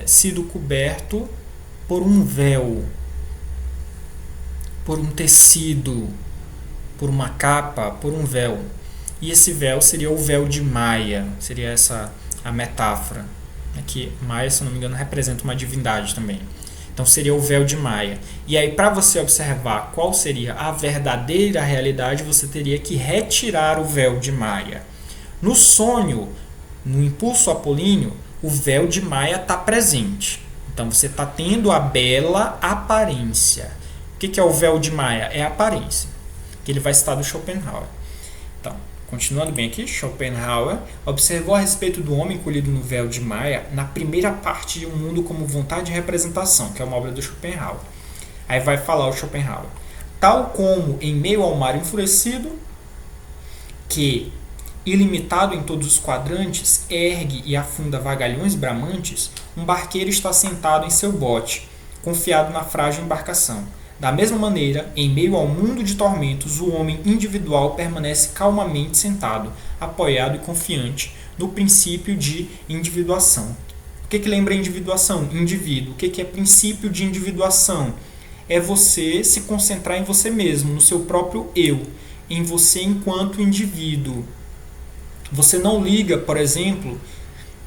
sido coberto por um véu, por um tecido, por uma capa, por um véu. E esse véu seria o véu de Maia, seria essa a metáfora. Aqui, Maia, se não me engano, representa uma divindade também. Então seria o véu de Maia. E aí, para você observar qual seria a verdadeira realidade, você teria que retirar o véu de Maia. No sonho, no impulso apolíneo, o véu de Maia está presente. Então você está tendo a bela aparência. O que é o véu de Maia? É a aparência, que ele vai citar do Schopenhauer. Então, continuando bem aqui, Schopenhauer observou a respeito do homem colhido no véu de Maia na primeira parte de Um Mundo como Vontade e Representação, que é uma obra do Schopenhauer. Aí vai falar o Schopenhauer. Tal como em meio ao mar enfurecido, que, ilimitado em todos os quadrantes, ergue e afunda vagalhões bramantes, um barqueiro está sentado em seu bote, confiado na frágil embarcação. Da mesma maneira, em meio ao mundo de tormentos, o homem individual permanece calmamente sentado, apoiado e confiante, no princípio de individuação. O que lembra individuação? Indivíduo. O que é princípio de individuação? É você se concentrar em você mesmo, no seu próprio eu, em você enquanto indivíduo. Você não liga, por exemplo,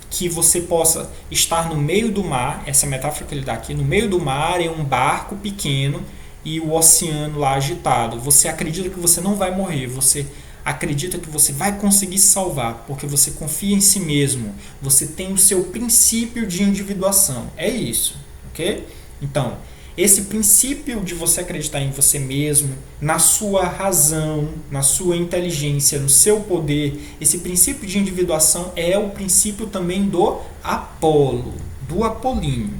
que você possa estar no meio do mar, essa é a metáfora que ele dá aqui, no meio do mar em um barco pequeno e o oceano lá agitado. Você acredita que você não vai morrer, você acredita que você vai conseguir se salvar, porque você confia em si mesmo, você tem o seu princípio de individuação. É isso, ok? Então, esse princípio de você acreditar em você mesmo, na sua razão, na sua inteligência, no seu poder, esse princípio de individuação é o princípio também do Apolo, do Apolíneo.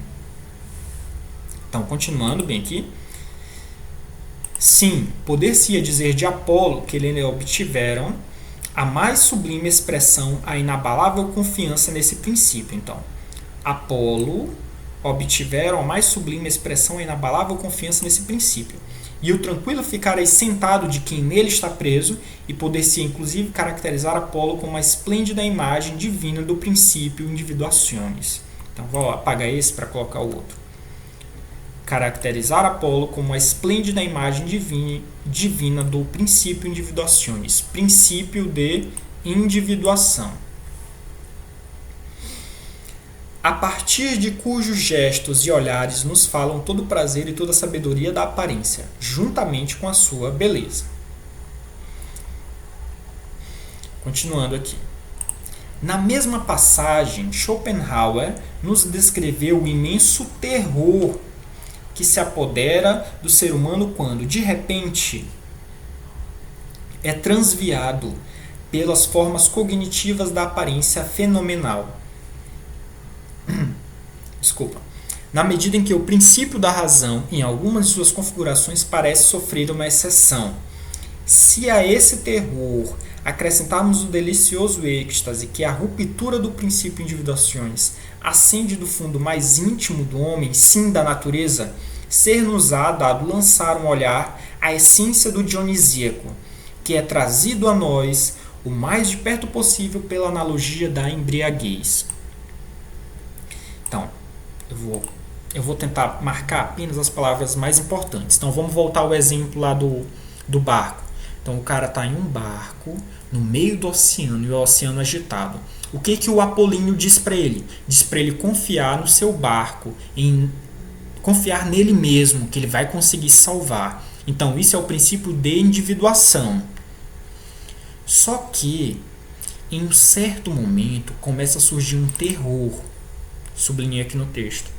Então, continuando bem aqui. Sim, poder-se-ia dizer de Apolo que ele obtiveram a mais sublime expressão, a inabalável confiança nesse princípio. Então, Apolo obtiveram a mais sublime expressão, a inabalável confiança nesse princípio. E o tranquilo ficar aí sentado de quem nele está preso, e poder-se inclusive caracterizar Apolo como uma esplêndida imagem divina do princípio individuationis. Então, vou apagar esse para colocar o outro. Caracterizar Apolo como uma esplêndida imagem divina do princípio individuationis, princípio de individuação. A partir de cujos gestos e olhares nos falam todo o prazer e toda a sabedoria da aparência, juntamente com a sua beleza. Continuando aqui. Na mesma passagem, Schopenhauer nos descreveu o imenso terror que se apodera do ser humano quando, de repente, é transviado pelas formas cognitivas da aparência fenomenal. Desculpa. Na medida em que o princípio da razão, em algumas de suas configurações, parece sofrer uma exceção. Se a esse terror acrescentarmos o delicioso êxtase que a ruptura do princípio individuações acende do fundo mais íntimo do homem, sim da natureza, ser-nos-á dado lançar um olhar à essência do dionisíaco, que é trazido a nós o mais de perto possível pela analogia da embriaguez. Então, eu vou tentar marcar apenas as palavras mais importantes. Então, vamos voltar ao exemplo lá do barco. Então, o cara está em um barco no meio do oceano e o oceano agitado. O que o Apolíneo diz para ele? Diz para ele confiar no seu barco, em confiar nele mesmo, que ele vai conseguir salvar. Então, isso é o princípio de individuação. Só que, em um certo momento, começa a surgir um terror. Sublinhei aqui no texto.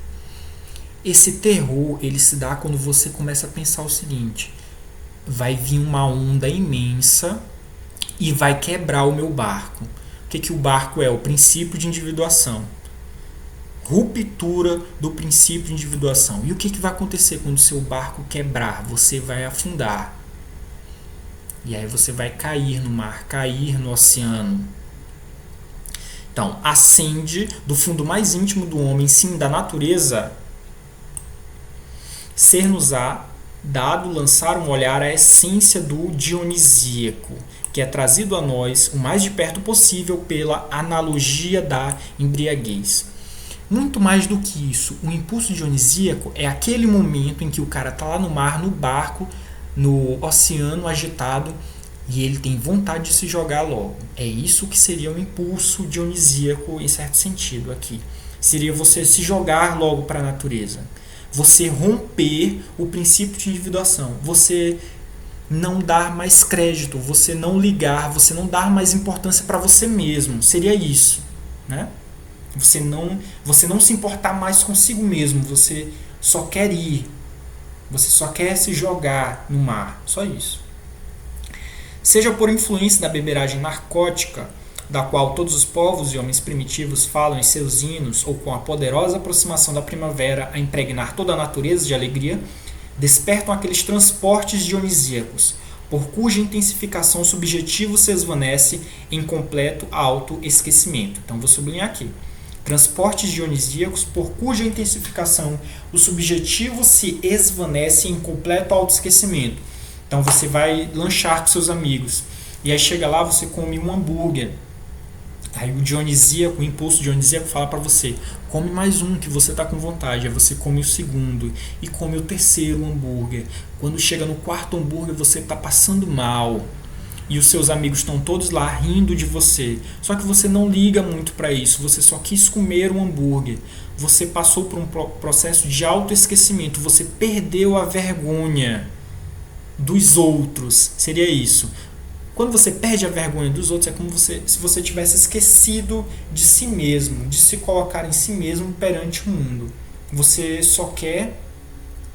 Esse terror, ele se dá quando você começa a pensar o seguinte: vai vir uma onda imensa e vai quebrar o meu barco. O que o barco é? O princípio de individuação. Ruptura do princípio de individuação. E o que vai acontecer quando o seu barco quebrar? Você vai afundar. E aí você vai cair no mar, cair no oceano. Então, acende do fundo mais íntimo do homem, sim, da natureza, ser-nos-á dado lançar um olhar à essência do dionisíaco, que é trazido a nós o mais de perto possível pela analogia da embriaguez. Muito mais do que isso, o impulso dionisíaco é aquele momento em que o cara está lá no mar, no barco, no oceano agitado, e ele tem vontade de se jogar logo. É isso que seria um impulso dionisíaco em certo sentido aqui. Seria você se jogar logo para a natureza. Você romper o princípio de individuação. Você não dar mais crédito, você não ligar, você não dar mais importância para você mesmo. Seria isso, né? Você não se importar mais consigo mesmo. Você só quer ir. Você só quer se jogar no mar. Só isso. Seja por influência da beberagem narcótica, da qual todos os povos e homens primitivos falam em seus hinos, ou com a poderosa aproximação da primavera a impregnar toda a natureza de alegria, despertam aqueles transportes dionisíacos, por cuja intensificação o subjetivo se esvanece em completo autoesquecimento. Então, vou sublinhar aqui. Transportes dionisíacos, por cuja intensificação o subjetivo se esvanece em completo autoesquecimento. Então você vai lanchar com seus amigos. E aí chega lá, você come um hambúrguer. Aí o dionisíaco, o impulso dionisíaco fala para você: come mais um que você está com vontade. Aí você come o segundo e come o terceiro hambúrguer. Quando chega no quarto hambúrguer, você está passando mal e os seus amigos estão todos lá rindo de você. Só que você não liga muito para isso, você só quis comer um hambúrguer. Você passou por um processo de autoesquecimento, você perdeu a vergonha dos outros. Seria isso. Quando você perde a vergonha dos outros, é como se você tivesse esquecido de si mesmo, de se colocar em si mesmo perante o mundo. Você só quer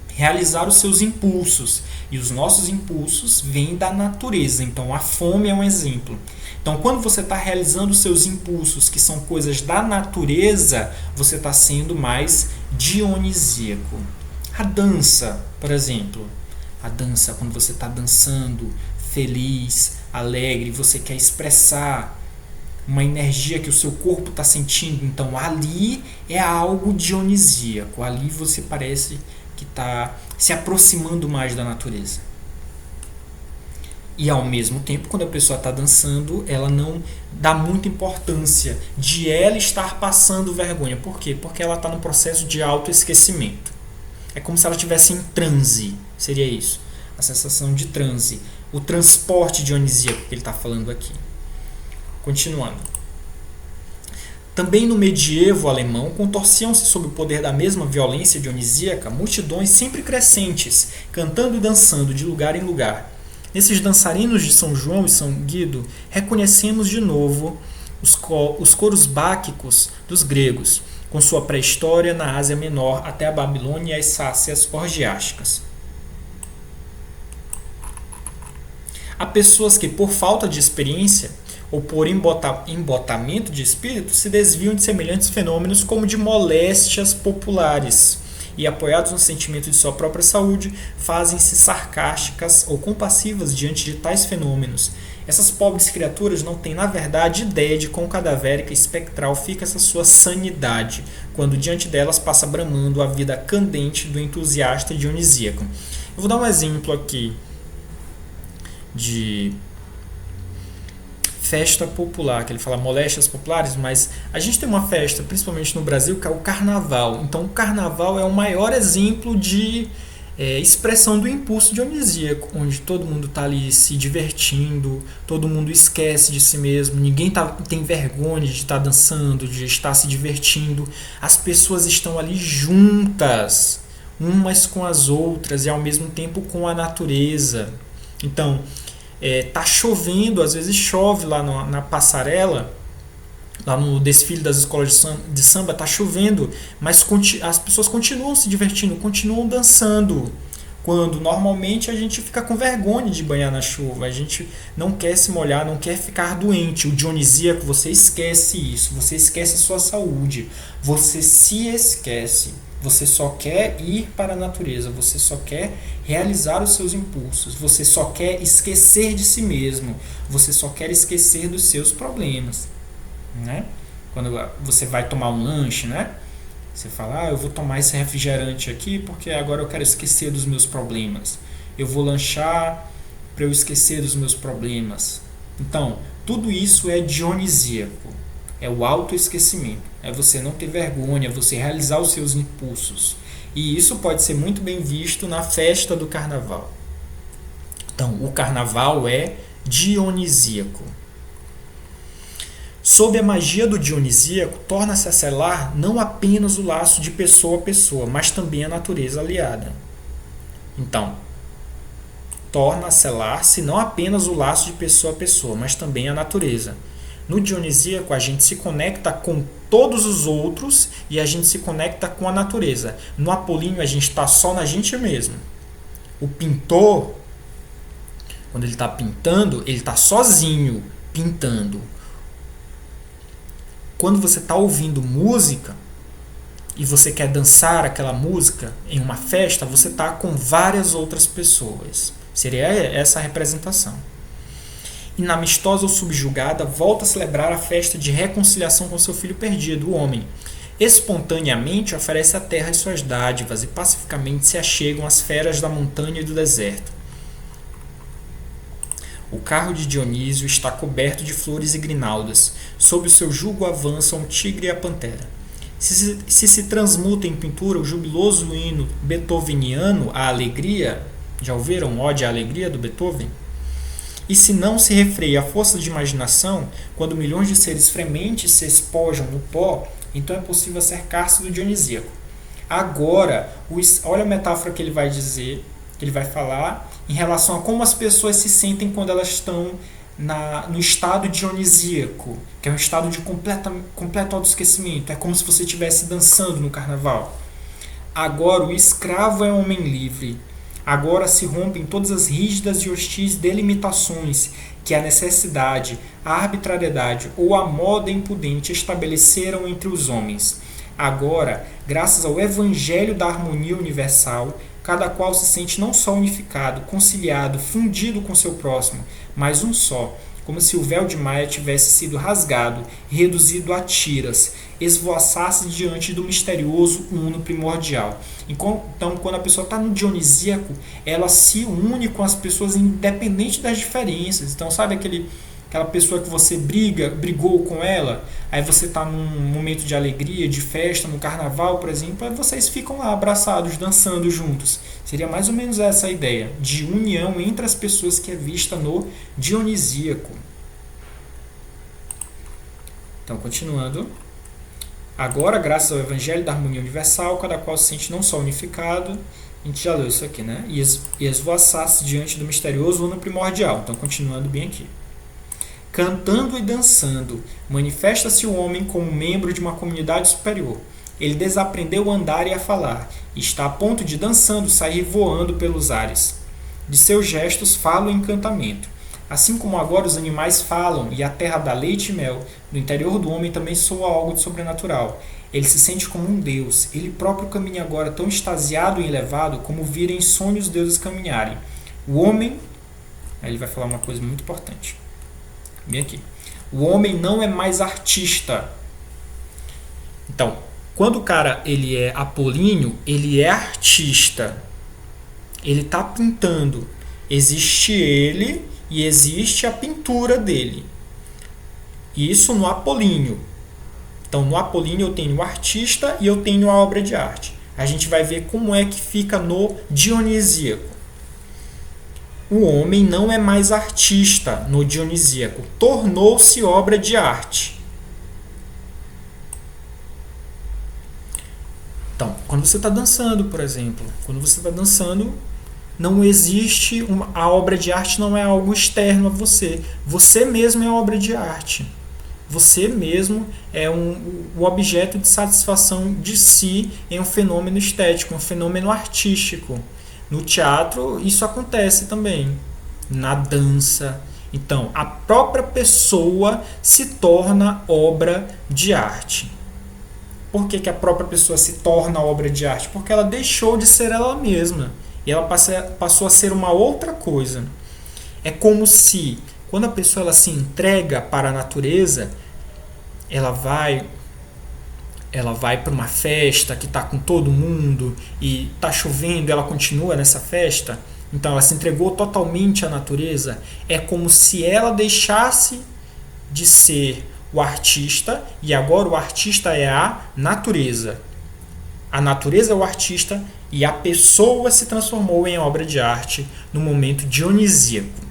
realizar os seus impulsos. E os nossos impulsos vêm da natureza. Então a fome é um exemplo. Então quando você está realizando os seus impulsos, que são coisas da natureza, você está sendo mais dionisíaco. A dança, por exemplo. A dança, quando você está dançando, feliz, alegre, você quer expressar uma energia que o seu corpo está sentindo. Então ali é algo dionisíaco. Ali você parece que está se aproximando mais da natureza. E ao mesmo tempo, quando a pessoa está dançando, ela não dá muita importância de ela estar passando vergonha. Por quê? Porque ela está no processo de autoesquecimento. É como se ela estivesse em transe. Seria isso. A sensação de transe. O transporte dionisíaco que ele está falando aqui. Continuando. Também no medievo alemão, contorciam-se sob o poder da mesma violência dionisíaca multidões sempre crescentes, cantando e dançando de lugar em lugar. Nesses dançarinos de São João e São Guido, reconhecemos de novo os coros báquicos dos gregos, com sua pré-história na Ásia Menor até a Babilônia e as sácias orgiásticas. Há pessoas que, por falta de experiência, ou por embotamento de espírito, se desviam de semelhantes fenômenos como de moléstias populares e, apoiados no sentimento de sua própria saúde, fazem-se sarcásticas ou compassivas diante de tais fenômenos. Essas pobres criaturas não têm, na verdade, ideia de quão cadavérica e espectral fica essa sua sanidade, quando diante delas passa bramando a vida candente do entusiasta dionisíaco. Eu vou dar um exemplo aqui de festa popular, que ele fala moléstias populares, mas a gente tem uma festa, principalmente no Brasil, que é o carnaval. Então o carnaval é o maior exemplo de expressão do impulso dionisíaco, onde todo mundo está ali se divertindo, todo mundo esquece de si mesmo, ninguém tem vergonha de estar dançando, de estar se divertindo, as pessoas estão ali juntas, umas com as outras e ao mesmo tempo com a natureza. Então, tá chovendo, às vezes chove lá na passarela, lá no desfile das escolas de samba, tá chovendo, mas as pessoas continuam se divertindo, continuam dançando, quando normalmente a gente fica com vergonha de banhar na chuva, a gente não quer se molhar, não quer ficar doente. O dionisíaco, você esquece isso, você esquece a sua saúde, você se esquece. Você só quer ir para a natureza, você só quer realizar os seus impulsos, você só quer esquecer de si mesmo, você só quer esquecer dos seus problemas. Né? Quando você vai tomar um lanche, né? Você fala, eu vou tomar esse refrigerante aqui porque agora eu quero esquecer dos meus problemas. Eu vou lanchar para eu esquecer dos meus problemas. Então, tudo isso é dionisíaco. É o autoesquecimento. É você não ter vergonha, você realizar os seus impulsos. E isso pode ser muito bem visto na festa do carnaval. Então, o carnaval é dionisíaco. Sob a magia do dionisíaco, torna-se a selar não apenas o laço de pessoa a pessoa, mas também a natureza aliada. Então, torna a selar-se não apenas o laço de pessoa a pessoa, mas também a natureza. No dionisíaco, a gente se conecta com todos os outros e a gente se conecta com a natureza. No apolíneo, a gente está só na gente mesmo. O pintor, quando ele está pintando, ele está sozinho pintando. Quando você está ouvindo música e você quer dançar aquela música em uma festa, você está com várias outras pessoas. Seria essa a representação. Inamistosa ou subjugada, volta a celebrar a festa de reconciliação com seu filho perdido, o homem. Espontaneamente oferece a terra as suas dádivas e pacificamente se achegam às feras da montanha e do deserto. O carro de Dionísio está coberto de flores e grinaldas. Sob o seu jugo avançam o tigre e a pantera. Se transmuta em pintura o jubiloso hino beethoveniano à alegria, já ouviram Ode à Alegria do Beethoven? E se não se refreia a força de imaginação, quando milhões de seres frementes se espojam no pó, então é possível cercar-se do dionisíaco. Agora, olha a metáfora que ele vai dizer, que ele vai falar, em relação a como as pessoas se sentem quando elas estão no estado dionisíaco, que é um estado de completo autoesquecimento. É como se você estivesse dançando no carnaval. Agora o escravo é homem livre. Agora se rompem todas as rígidas e hostis delimitações que a necessidade, a arbitrariedade ou a moda impudente estabeleceram entre os homens. Agora, graças ao evangelho da harmonia universal, cada qual se sente não só unificado, conciliado, fundido com seu próximo, mas um só, como se o véu de Maia tivesse sido rasgado, reduzido a tiras, esvoaçasse diante do misterioso uno primordial. Então, quando a pessoa está no dionisíaco, ela se une com as pessoas independente das diferenças. Então, sabe aquela pessoa que você brigou com ela, aí você está num momento de alegria, de festa, no carnaval, por exemplo, aí vocês ficam lá abraçados, dançando juntos. Seria mais ou menos essa a ideia, de união entre as pessoas que é vista no dionisíaco. Então, continuando. Agora, graças ao evangelho da harmonia universal, cada qual se sente não só unificado, a gente já leu isso aqui, né? E esvoaçasse diante do misterioso uno primordial. Então, continuando bem aqui. Cantando e dançando, manifesta-se o homem como membro de uma comunidade superior. Ele desaprendeu a andar e a falar, e está a ponto de, dançando, sair voando pelos ares. De seus gestos fala o encantamento. Assim como agora os animais falam e a terra dá leite e mel, no interior do homem também soa algo de sobrenatural. Ele se sente como um deus. Ele próprio caminha agora tão extasiado e elevado como vira em sonhos os deuses caminharem. O homem... Aí ele vai falar uma coisa muito importante. Bem aqui. O homem não é mais artista. Então, quando o cara ele é apolíneo, ele é artista. Ele está pintando. Existe ele e existe a pintura dele. Isso no apolíneo. Então, no apolíneo eu tenho o artista e eu tenho a obra de arte. A gente vai ver como é que fica no dionisíaco. O homem não é mais artista no dionisíaco. Tornou-se obra de arte. Então, quando você está dançando, por exemplo, não existe a obra de arte, não é algo externo a você. Você mesmo é a obra de arte. Você mesmo é o objeto de satisfação de si em um fenômeno estético, um fenômeno artístico. No teatro, isso acontece também. Na dança. Então, a própria pessoa se torna obra de arte. Por que a própria pessoa se torna obra de arte? Porque ela deixou de ser ela mesma. E ela passou a ser uma outra coisa. É como se, quando a pessoa ela se entrega para a natureza, ela vai para uma festa que está com todo mundo e está chovendo, ela continua nessa festa. Então ela se entregou totalmente à natureza. É como se ela deixasse de ser o artista e agora o artista é a natureza. A natureza é o artista e a pessoa se transformou em obra de arte no momento dionisíaco.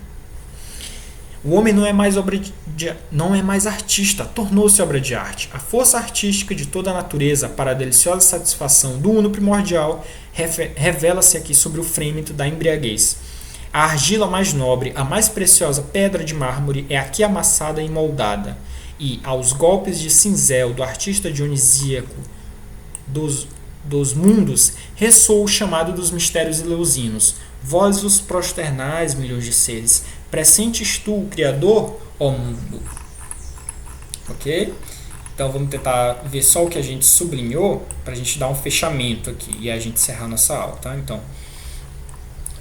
O homem não é mais artista, tornou-se obra de arte. A força artística de toda a natureza para a deliciosa satisfação do uno primordial revela-se aqui sobre o frêmito da embriaguez. A argila mais nobre, a mais preciosa pedra de mármore é aqui amassada e moldada. E, aos golpes de cinzel do artista dionisíaco dos mundos, ressoa o chamado dos mistérios eleusinos. Vós os prosternais, milhões de seres, pressentes tu, o Criador, ó mundo. Ok? Então vamos tentar ver só o que a gente sublinhou para a gente dar um fechamento aqui e a gente encerrar nossa aula, tá? Então,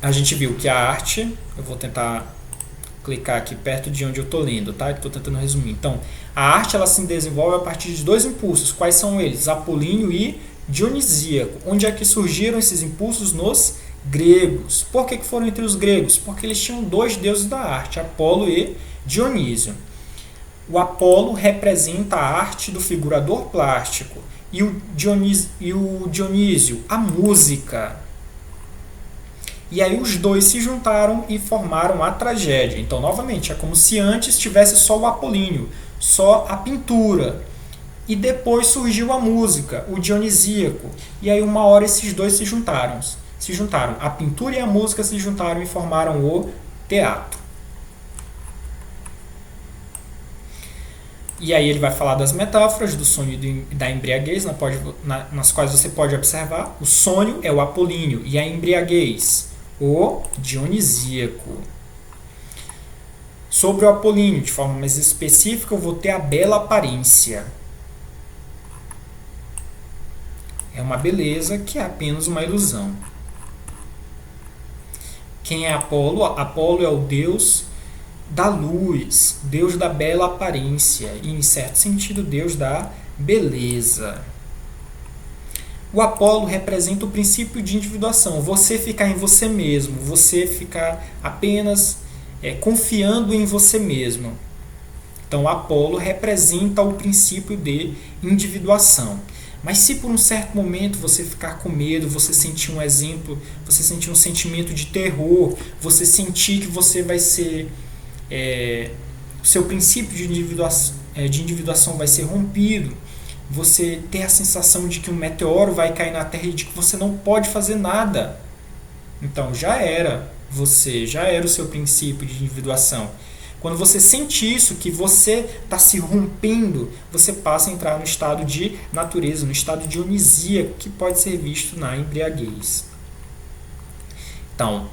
a gente viu que a arte, eu vou tentar clicar aqui perto de onde eu estou lendo, tá? Estou tentando resumir. Então, a arte ela se desenvolve a partir de dois impulsos. Quais são eles? Apolíneo e dionisíaco. Onde é que surgiram esses impulsos? Nos gregos. Por que foram entre os gregos? Porque eles tinham dois deuses da arte, Apolo e Dionísio. O Apolo representa a arte do figurador plástico e o Dionísio, a música. E aí os dois se juntaram e formaram a tragédia. Então, novamente, é como se antes tivesse só o Apolíneo, só a pintura. E depois surgiu a música, o dionisíaco. E aí uma hora esses dois se juntaram. A pintura e a música se juntaram e formaram o teatro. E aí ele vai falar das metáforas do sonho e da embriaguez, nas quais você pode observar. O sonho é o apolíneo e a embriaguez, o dionisíaco. Sobre o apolíneo, de forma mais específica, eu vou ter a bela aparência. É uma beleza que é apenas uma ilusão. Quem é Apolo? Apolo é o deus da luz, deus da bela aparência e, em certo sentido, deus da beleza. O Apolo representa o princípio de individuação, você ficar em você mesmo, você ficar apenas confiando em você mesmo. Então, o Apolo representa o princípio de individuação. Mas se por um certo momento você ficar com medo, você sentir um exemplo, você sentir um sentimento de terror, você sentir que você vai ser... o seu princípio de individuação vai ser rompido, você ter a sensação de que um meteoro vai cair na Terra e de que você não pode fazer nada. Então já era o seu princípio de individuação. Quando você sente isso, que você está se rompendo, você passa a entrar no estado de natureza, no estado dionisíaco, que pode ser visto na embriaguez. Então,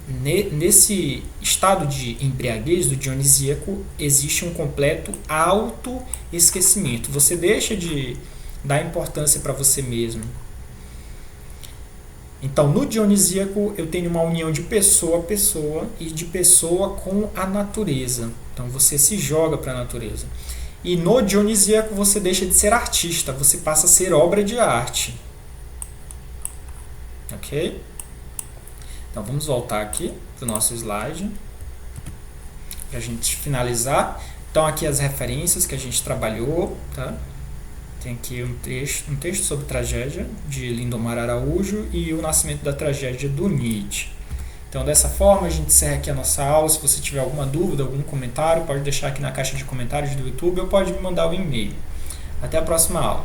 nesse estado de embriaguez do dionisíaco, existe um completo autoesquecimento. Você deixa de dar importância para você mesmo. Então, no dionisíaco, eu tenho uma união de pessoa a pessoa e de pessoa com a natureza. Então, você se joga para a natureza. E no dionisíaco, você deixa de ser artista, você passa a ser obra de arte. Ok? Então, vamos voltar aqui para o nosso slide, para a gente finalizar. Então, aqui as referências que a gente trabalhou, tá? Tem aqui um texto sobre tragédia de Lindomar Araújo e o nascimento da tragédia do Nietzsche. Então, dessa forma, a gente encerra aqui a nossa aula. Se você tiver alguma dúvida, algum comentário, pode deixar aqui na caixa de comentários do YouTube ou pode me mandar um e-mail. Até a próxima aula.